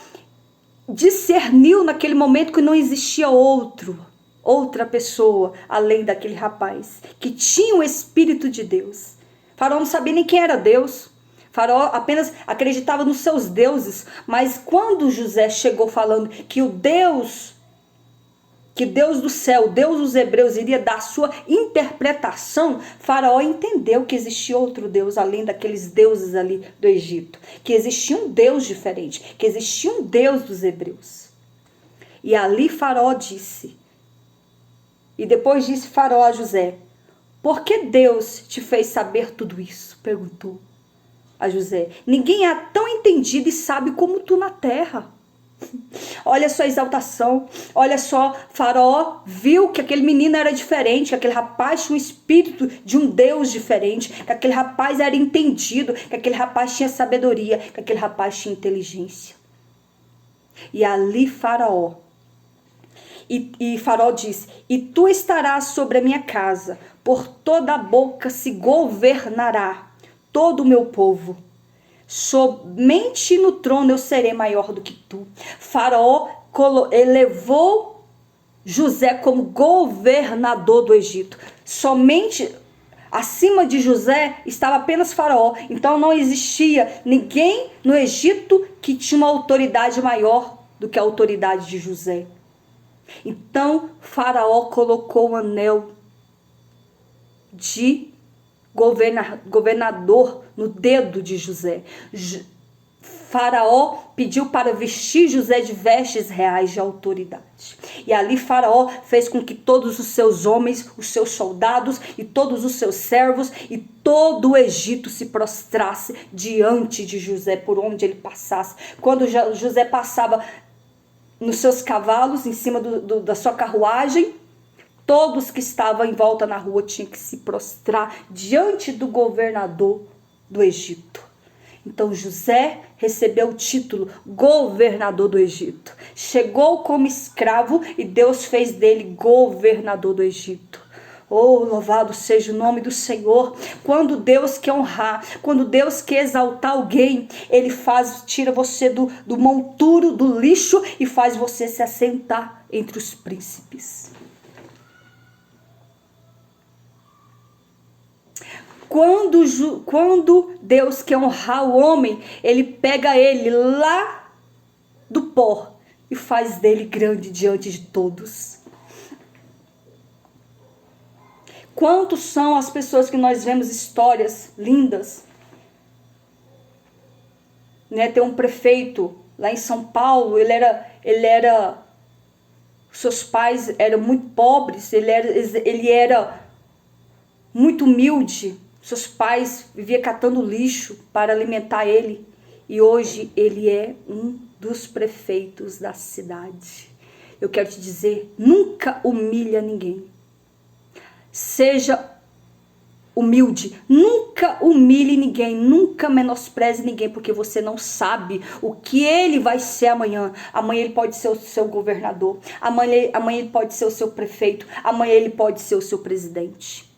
discerniu naquele momento que não existia outra pessoa além daquele rapaz, que tinha o Espírito de Deus. Faraó não sabia nem quem era Deus. Faraó apenas acreditava nos seus deuses. Mas quando José chegou falando que Deus do céu, Deus dos hebreus, iria dar a sua interpretação, Faraó entendeu que existia outro Deus além daqueles deuses ali do Egito, que existia um Deus diferente, que existia um Deus dos hebreus. E ali Faraó disse, e depois disse Faraó a José: por que Deus te fez saber tudo isso? Perguntou a José. Ninguém é tão entendido e sábio como tu na terra. Olha só a exaltação, olha só, Faraó viu que aquele menino era diferente, que aquele rapaz tinha um espírito de um Deus diferente, que aquele rapaz era entendido, que aquele rapaz tinha sabedoria, que aquele rapaz tinha inteligência. E ali Faraó, e Faraó disse: e tu estarás sobre a minha casa, por toda a boca se governará todo o meu povo. Somente no trono eu serei maior do que tu. Faraó elevou José como governador do Egito. Somente acima de José estava apenas Faraó. Então não existia ninguém no Egito que tinha uma autoridade maior do que a autoridade de José. Então Faraó colocou um anel de governador no dedo de José. Faraó pediu para vestir José de vestes reais de autoridade. E ali Faraó fez com que todos os seus homens, os seus soldados e todos os seus servos e todo o Egito se prostrasse diante de José por onde ele passasse. Quando José passava nos seus cavalos, em cima da sua carruagem, todos que estavam em volta na rua tinham que se prostrar diante do governador do Egito. Então José recebeu o título governador do Egito. Chegou como escravo e Deus fez dele governador do Egito. Oh, louvado seja o nome do Senhor. Quando Deus quer honrar, quando Deus quer exaltar alguém, Ele tira você do monturo, do lixo e faz você se assentar entre os príncipes. Quando Deus quer honrar o homem, Ele pega ele lá do pó e faz dele grande diante de todos. Quantos são as pessoas que nós vemos histórias lindas? Né? Tem um prefeito lá em São Paulo, seus pais eram muito pobres, ele era muito humilde. Seus pais viviam catando lixo para alimentar ele. E hoje ele é um dos prefeitos da cidade. Eu quero te dizer, nunca humilha ninguém. Seja humilde, nunca humilhe ninguém, nunca menospreze ninguém, porque você não sabe o que ele vai ser amanhã. Amanhã ele pode ser o seu governador, amanhã ele pode ser o seu prefeito, amanhã ele pode ser o seu presidente.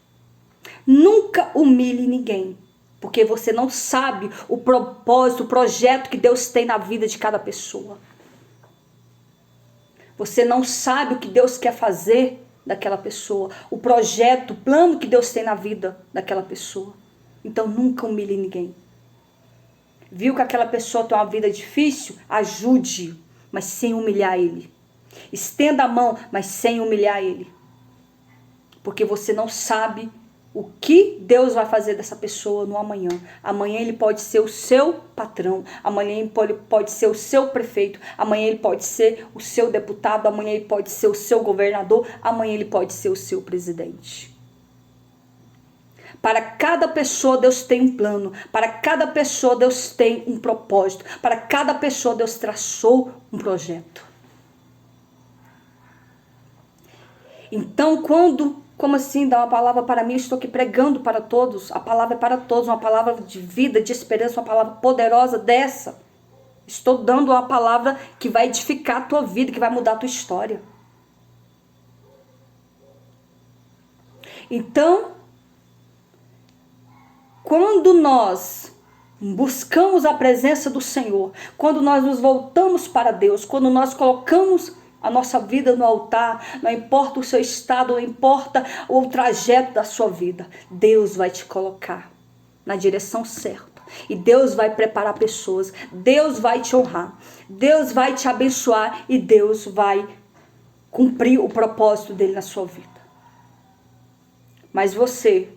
Nunca humilhe ninguém, porque você não sabe o propósito, o projeto que Deus tem na vida de cada pessoa. Você não sabe o que Deus quer fazer daquela pessoa, o projeto, o plano que Deus tem na vida daquela pessoa. Então nunca humilhe ninguém. Viu que aquela pessoa tem uma vida difícil? Ajude, mas sem humilhar ele. Estenda a mão, mas sem humilhar ele. Porque você não sabe o que Deus vai fazer dessa pessoa no amanhã. Amanhã ele pode ser o seu patrão. Amanhã ele pode ser o seu prefeito. Amanhã ele pode ser o seu deputado. Amanhã ele pode ser o seu governador. Amanhã ele pode ser o seu presidente. Para cada pessoa Deus tem um plano. Para cada pessoa Deus tem um propósito. Para cada pessoa Deus traçou um projeto. Então como assim dá uma palavra para mim? Eu estou aqui pregando para todos. A palavra é para todos, uma palavra de vida, de esperança, uma palavra poderosa dessa. Estou dando uma palavra que vai edificar a tua vida, que vai mudar a tua história. Então, quando nós buscamos a presença do Senhor, quando nós nos voltamos para Deus, quando nós colocamos a nossa vida no altar, não importa o seu estado, não importa o trajeto da sua vida, Deus vai te colocar na direção certa. E Deus vai preparar pessoas, Deus vai te honrar, Deus vai te abençoar e Deus vai cumprir o propósito dele na sua vida. Mas você,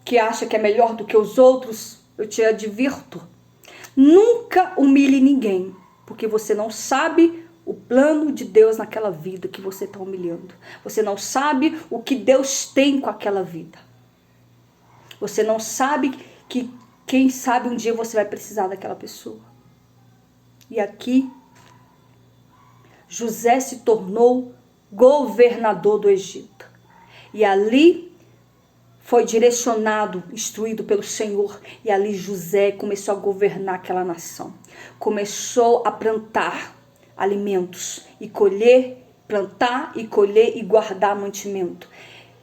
que acha que é melhor do que os outros, eu te advirto, nunca humilhe ninguém. Porque você não sabe o plano de Deus naquela vida que você está humilhando. Você não sabe o que Deus tem com aquela vida. Você não sabe que, quem sabe, um dia você vai precisar daquela pessoa. E aqui, José se tornou governador do Egito. E ali foi direcionado, instruído pelo Senhor. E ali José começou a governar aquela nação. Começou a plantar alimentos e colher, plantar e colher e guardar mantimento.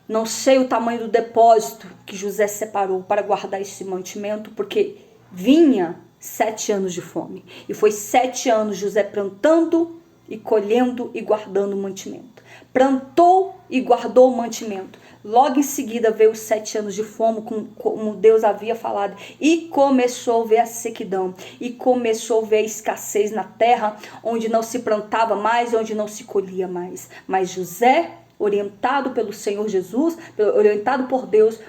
Não sei o tamanho do depósito que José separou para guardar esse mantimento, porque vinha 7 anos de fome. E foi 7 anos José plantando e colhendo e guardando o mantimento. Plantou e guardou o mantimento. Logo em seguida veio os 7 anos de fome, como Deus havia falado. E começou a ver a sequidão. E começou a ver a escassez na terra, onde não se plantava mais, onde não se colhia mais. Mas José orientado pelo Senhor Jesus, orientado por Deus,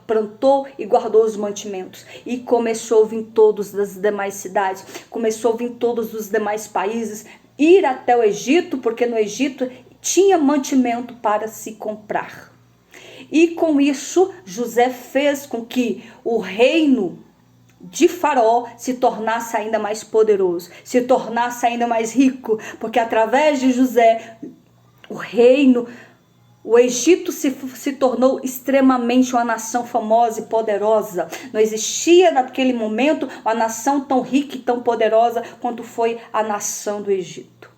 plantou e guardou os mantimentos. E começou a vir todos das demais cidades, começou a vir todos os demais países, ir até o Egito, porque no Egito tinha mantimento para se comprar. E com isso, José fez com que o reino de Faraó se tornasse ainda mais poderoso, se tornasse ainda mais rico, porque através de José, o Egito se tornou extremamente uma nação famosa e poderosa. Não existia naquele momento uma nação tão rica e tão poderosa quanto foi a nação do Egito.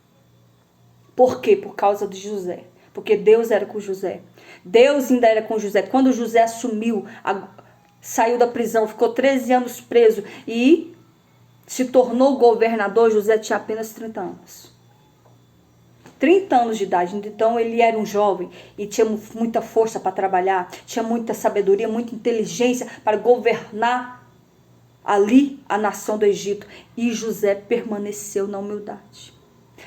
Por quê? Por causa de José. Porque Deus era com José. Deus ainda era com José. Quando José assumiu, saiu da prisão, ficou 13 anos preso e se tornou governador, José tinha apenas 30 anos. 30 anos de idade, então ele era um jovem e tinha muita força para trabalhar, tinha muita sabedoria, muita inteligência para governar ali a nação do Egito. E José permaneceu na humildade.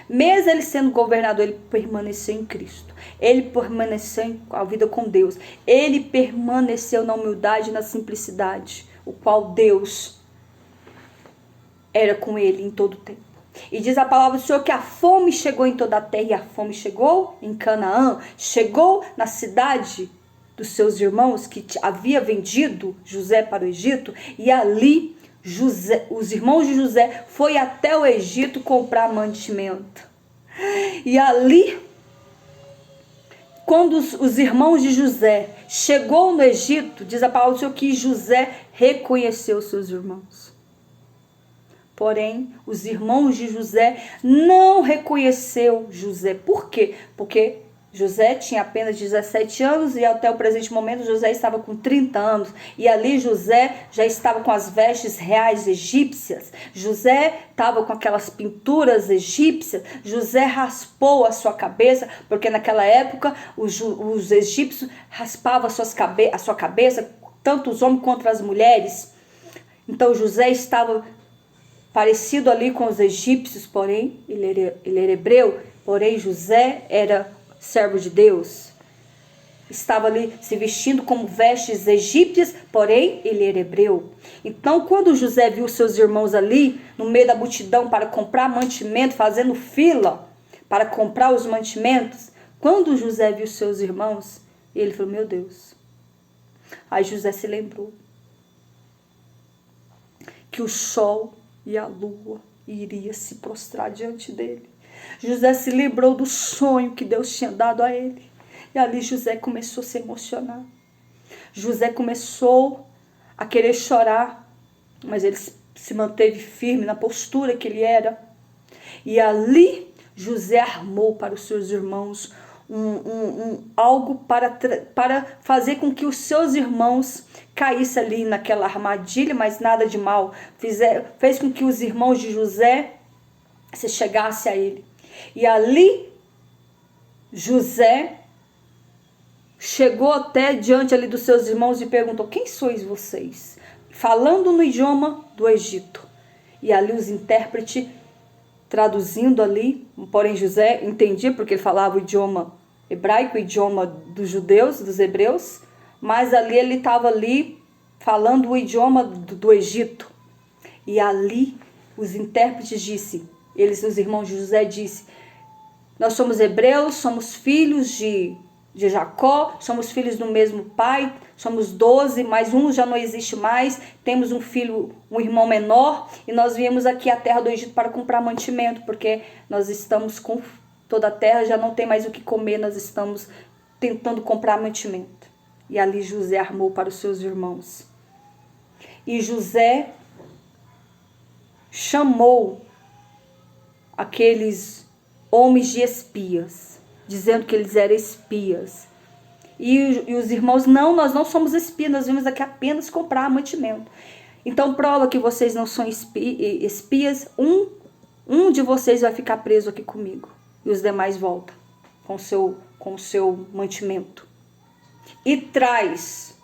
Mesmo ele sendo governador, ele permaneceu em Cristo. Ele permaneceu em a vida com Deus. Ele permaneceu na humildade e na simplicidade, o qual Deus era com ele em todo o tempo. E diz a palavra do Senhor que a fome chegou em toda a terra, e a fome chegou em Canaã, chegou na cidade dos seus irmãos que havia vendido José para o Egito, e ali os irmãos de José foi até o Egito comprar mantimento. E ali, quando os irmãos de José chegou no Egito, diz a palavra do Senhor que José reconheceu seus irmãos. Porém, os irmãos de José não reconheceu José. Por quê? Porque José tinha apenas 17 anos e até o presente momento José estava com 30 anos. E ali José já estava com as vestes reais egípcias. José estava com aquelas pinturas egípcias. José raspou a sua cabeça, porque naquela época os egípcios raspavam a sua cabeça, tanto os homens quanto as mulheres. Então José estava parecido ali com os egípcios, porém ele era hebreu, porém José era servo de Deus. Estava ali se vestindo como vestes egípcias, porém ele era hebreu. Então quando José viu seus irmãos ali, no meio da multidão para comprar mantimento, fazendo fila para comprar os mantimentos, quando José viu seus irmãos, ele falou, meu Deus. Aí José se lembrou que o sol e a lua iria se prostrar diante dele. José se lembrou do sonho que Deus tinha dado a ele. E ali José começou a se emocionar. José começou a querer chorar, mas ele se manteve firme na postura que ele era. E ali José armou para os seus irmãos algo para fazer com que os seus irmãos caíssem ali naquela armadilha, mas nada de mal. Fez com que os irmãos de José se chegassem a ele. E ali José chegou até diante ali dos seus irmãos e perguntou, quem sois vocês? Falando no idioma do Egito. E ali os intérpretes traduzindo ali, porém José entendia porque ele falava o idioma hebraico, o idioma dos judeus, dos hebreus, mas ali ele estava ali falando o idioma do Egito. E ali os intérpretes os irmãos de José disse, nós somos hebreus, somos filhos de Jacó, somos filhos do mesmo pai, somos 12, mas um já não existe mais, temos um filho, um irmão menor, e nós viemos aqui à terra do Egito para comprar mantimento, porque nós estamos com toda a terra, já não tem mais o que comer, nós estamos tentando comprar mantimento. E ali José armou para os seus irmãos. E José chamou aqueles homens de espias, dizendo que eles eram espias. E os irmãos, não, nós não somos espias, nós viemos aqui apenas comprar mantimento. Então prova que vocês não são espias, um de vocês vai ficar preso aqui comigo. E os demais voltam com o seu mantimento. E traz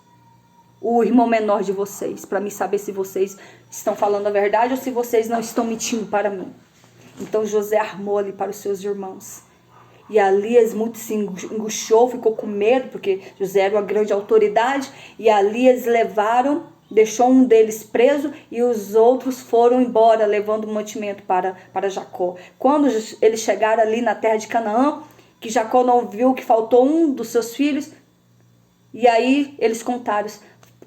o irmão menor de vocês, para mim saber se vocês estão falando a verdade ou se vocês não estão mentindo para mim. Então José armou ali para os seus irmãos. E ali eles muito se angustiou, ficou com medo, porque José era uma grande autoridade. E ali eles levaram, deixou um deles preso e os outros foram embora, levando o mantimento para Jacó. Quando eles chegaram ali na terra de Canaã, que Jacó não viu que faltou um dos seus filhos, e aí eles contaram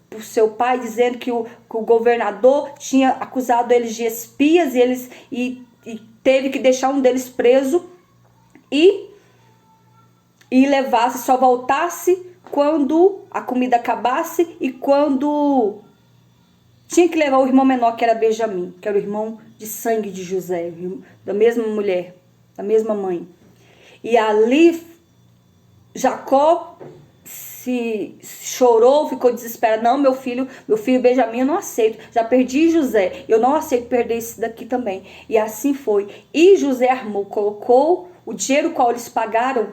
para o seu pai, dizendo que o governador tinha acusado eles de espias e teve que deixar um deles preso e levasse, só voltasse quando a comida acabasse e quando tinha que levar o irmão menor, que era Benjamim, que era o irmão de sangue de José, da mesma mulher, da mesma mãe. E ali Jacó se chorou, ficou desesperado. Não, meu filho Benjamim, eu não aceito. Já perdi José, eu não aceito perder esse daqui também. E assim foi. E José armou, colocou o dinheiro qual eles pagaram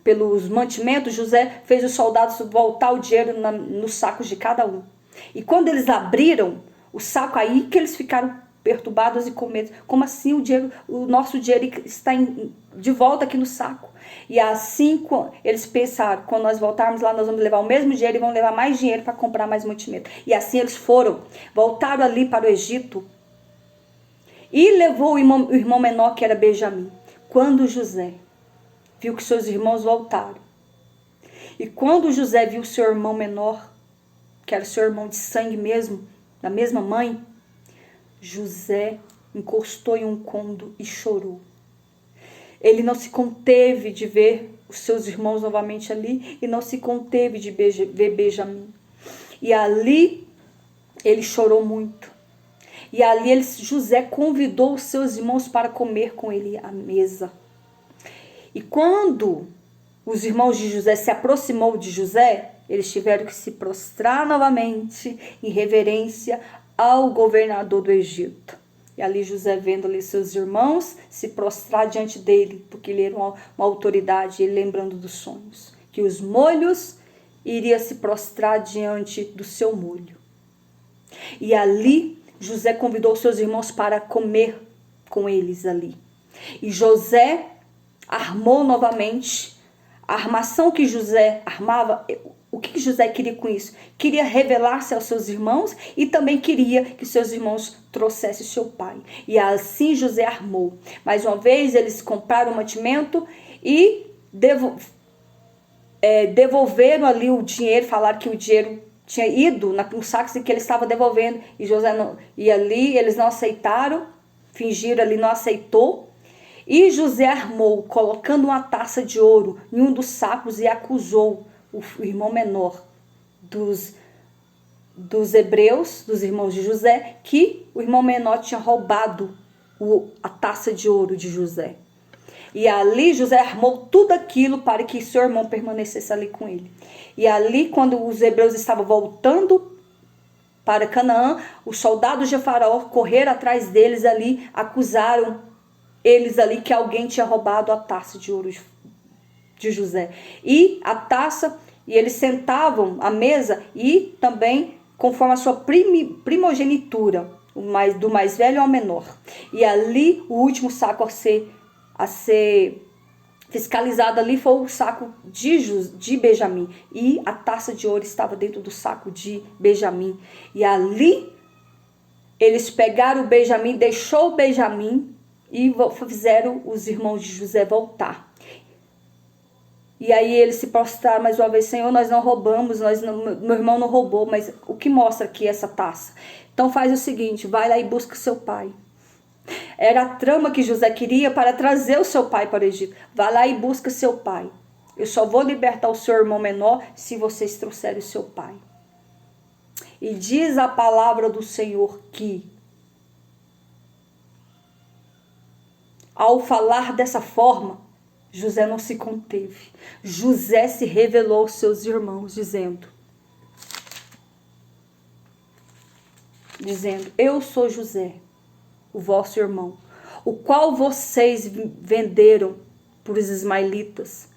pelos mantimentos. José fez os soldados voltar o dinheiro nos sacos de cada um. E quando eles abriram o saco, aí que eles ficaram perturbados e com medo. Como assim o nosso dinheiro está de volta aqui no saco? E assim eles pensaram, quando nós voltarmos lá, nós vamos levar o mesmo dinheiro e vamos levar mais dinheiro para comprar mais mantimento. E assim eles voltaram ali para o Egito e levou o irmão menor, que era Benjamim. Quando José viu que seus irmãos voltaram, e quando José viu seu irmão menor, que era seu irmão de sangue mesmo, da mesma mãe, José encostou em um cômodo e chorou. Ele não se conteve de ver os seus irmãos novamente ali e não se conteve de ver Benjamim. E ali ele chorou muito. E ali José convidou os seus irmãos para comer com ele à mesa. E quando os irmãos de José se aproximou de José, eles tiveram que se prostrar novamente em reverência ao governador do Egito. E ali José, vendo ali seus irmãos se prostrar diante dele, porque ele era uma autoridade, ele lembrando dos sonhos, que os molhos iria se prostrar diante do seu molho. E ali José convidou seus irmãos para comer com eles ali. E José armou novamente. A armação que José armava, o que José queria com isso? Queria revelar-se aos seus irmãos e também queria que seus irmãos trouxessem seu pai. E assim José armou. Mais uma vez eles compraram o mantimento e devolveram ali o dinheiro, falaram que o dinheiro tinha ido no saco e que ele estava devolvendo. E José não, e ali eles não aceitaram, fingiram ali, não aceitou. E José armou, colocando uma taça de ouro em um dos sacos, e acusou o irmão menor dos hebreus, dos irmãos de José, que o irmão menor tinha roubado a taça de ouro de José. E ali José armou tudo aquilo para que seu irmão permanecesse ali com ele. E ali, quando os hebreus estavam voltando para Canaã, os soldados de Faraó correram atrás deles ali, acusaram eles ali que alguém tinha roubado a taça de ouro de José. E a taça, e eles sentavam à mesa e também conforme a sua primogenitura, do mais velho ao menor. E ali o último saco a ser fiscalizado ali foi o saco de Benjamim. E a taça de ouro estava dentro do saco de Benjamim. E ali eles pegaram o Benjamim, deixou o Benjamim e fizeram os irmãos de José voltar. E aí eles se prostraram mais uma vez: Senhor, nós não roubamos, meu irmão não roubou, mas o que mostra aqui essa taça? Então faz o seguinte, vai lá e busca seu pai. Era a trama que José queria para trazer o seu pai para o Egito. Vai lá e busca seu pai. Eu só vou libertar o seu irmão menor se vocês trouxerem o seu pai. E diz a palavra do Senhor que, ao falar dessa forma, José não se conteve. José se revelou aos seus irmãos, dizendo: eu sou José, o vosso irmão, o qual vocês venderam por os ismaelitas,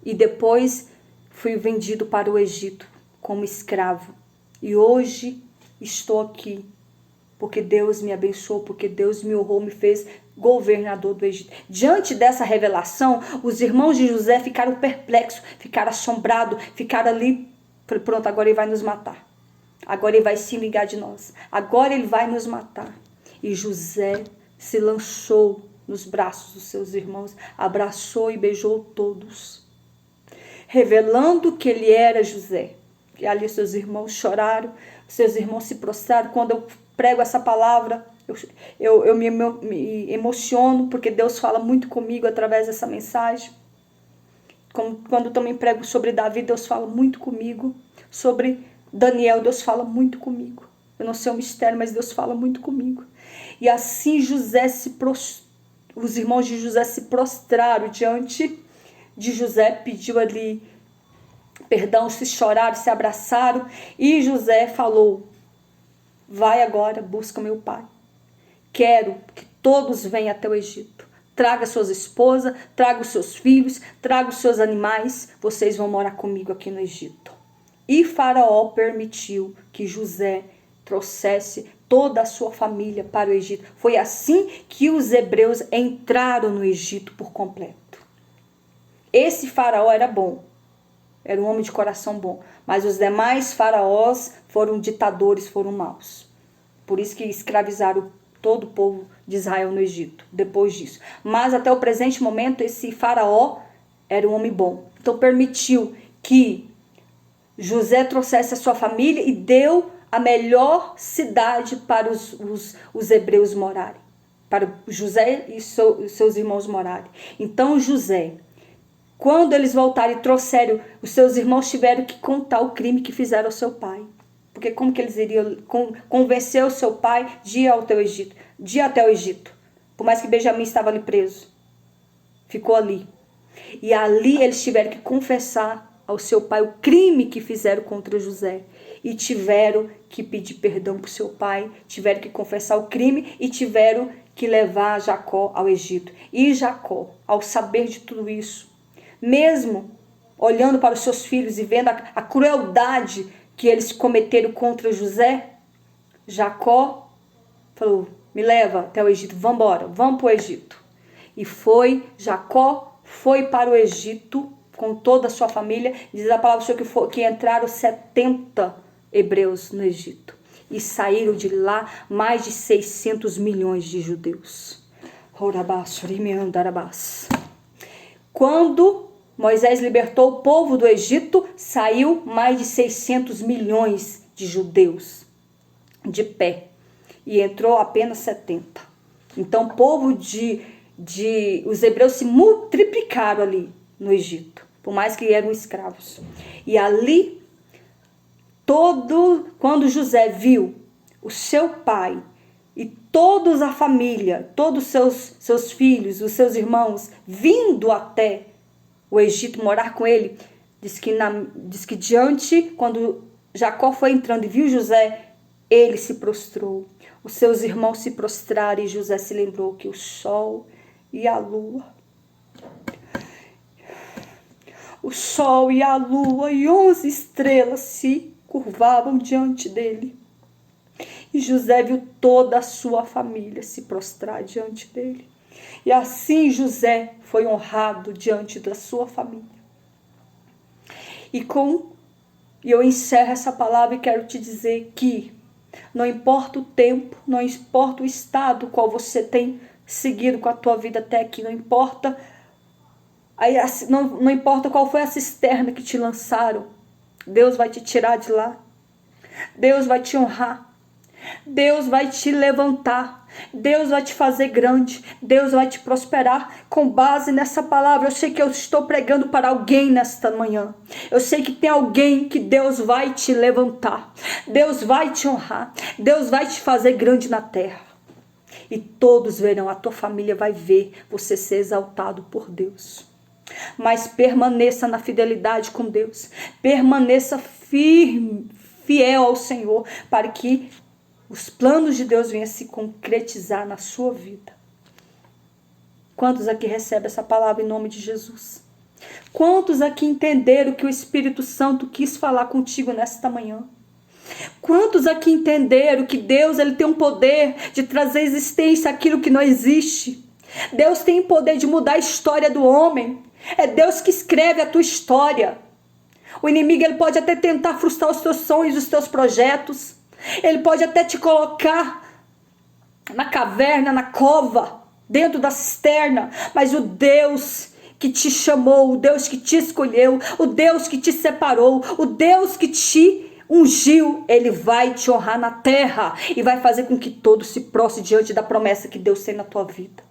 e depois fui vendido para o Egito como escravo. E hoje estou aqui, porque Deus me abençoou, porque Deus me honrou, me fez governador do Egito. Diante dessa revelação, os irmãos de José ficaram perplexos, ficaram assombrados, ficaram ali, pronto, agora ele vai nos matar. Agora ele vai se vingar de nós. Agora ele vai nos matar. E José se lançou nos braços dos seus irmãos, abraçou e beijou todos, revelando que ele era José. E ali seus irmãos choraram, seus irmãos se prostraram. Quando eu prego essa palavra, eu me emociono, porque Deus fala muito comigo através dessa mensagem. Quando também prego sobre Davi, Deus fala muito comigo. Sobre Daniel, Deus fala muito comigo. Eu não sei o mistério, mas Deus fala muito comigo. E assim os irmãos de José se prostraram diante de José, pediu ali perdão, se choraram, se abraçaram. E José falou: vai agora, busca meu pai. Quero que todos venham até o Egito. Traga suas esposas, traga os seus filhos, traga os seus animais. Vocês vão morar comigo aqui no Egito. E Faraó permitiu que José trouxesse toda a sua família para o Egito. Foi assim que os hebreus entraram no Egito por completo. Esse Faraó era bom. Era um homem de coração bom. Mas os demais faraós foram ditadores, foram maus. Por isso que escravizaram todo o povo de Israel no Egito, depois disso. Mas até o presente momento, esse Faraó era um homem bom. Então permitiu que José trouxesse a sua família e deu a melhor cidade para os hebreus morarem. Para José e seus irmãos morarem. Então José, quando eles voltaram e trouxeram, os seus irmãos tiveram que contar o crime que fizeram ao seu pai. Porque como que eles iriam convencer o seu pai de ir até o Egito? Por mais que Benjamim estava ali preso. Ficou ali. E ali eles tiveram que confessar ao seu pai o crime que fizeram contra José. E tiveram que pedir perdão para o seu pai. Tiveram que confessar o crime e tiveram que levar Jacó ao Egito. E Jacó, ao saber de tudo isso, mesmo olhando para os seus filhos e vendo a crueldade que eles cometeram contra José, Jacó falou: me leva até o Egito, vamos embora, vamos para o Egito. E Jacó foi para o Egito com toda a sua família. Diz a palavra do Senhor que entraram 70 hebreus no Egito. E saíram de lá mais de 600 milhões de judeus. Quando Moisés libertou o povo do Egito, saiu mais de 600 milhões de judeus de pé. E entrou apenas 70. Então o povo os hebreus se multiplicaram ali no Egito. Por mais que eram escravos. E ali, quando José viu o seu pai e toda a família, todos os seus filhos, os seus irmãos, vindo até o Egito morar com ele, diz que diante, quando Jacó foi entrando e viu José, ele se prostrou. Os seus irmãos se prostraram e José se lembrou que o sol e a lua e 11 estrelas se curvavam diante dele. E José viu toda a sua família se prostrar diante dele. E assim José foi honrado diante da sua família. E eu encerro essa palavra e quero te dizer que não importa o tempo, não importa o estado qual você tem seguido com a tua vida até aqui, não importa qual foi a cisterna que te lançaram, Deus vai te tirar de lá. Deus vai te honrar. Deus vai te levantar. Deus vai te fazer grande. Deus vai te prosperar com base nessa palavra. Eu sei que eu estou pregando para alguém nesta manhã. Eu sei que tem alguém que Deus vai te levantar. Deus vai te honrar. Deus vai te fazer grande na terra. E todos verão, a tua família vai ver você ser exaltado por Deus. Mas permaneça na fidelidade com Deus. Permaneça firme, fiel ao Senhor, para que os planos de Deus venham se concretizar na sua vida. Quantos aqui recebem essa palavra em nome de Jesus? Quantos aqui entenderam que o Espírito Santo quis falar contigo nesta manhã? Quantos aqui entenderam que Deus ele tem um poder de trazer à existência aquilo que não existe? Deus tem o poder de mudar a história do homem. É Deus que escreve a tua história. O inimigo, ele pode até tentar frustrar os teus sonhos, os teus projetos. Ele pode até te colocar na caverna, na cova, dentro da cisterna. Mas o Deus que te chamou, o Deus que te escolheu, o Deus que te separou, o Deus que te ungiu, ele vai te honrar na terra e vai fazer com que todos se prostem diante da promessa que Deus tem na tua vida.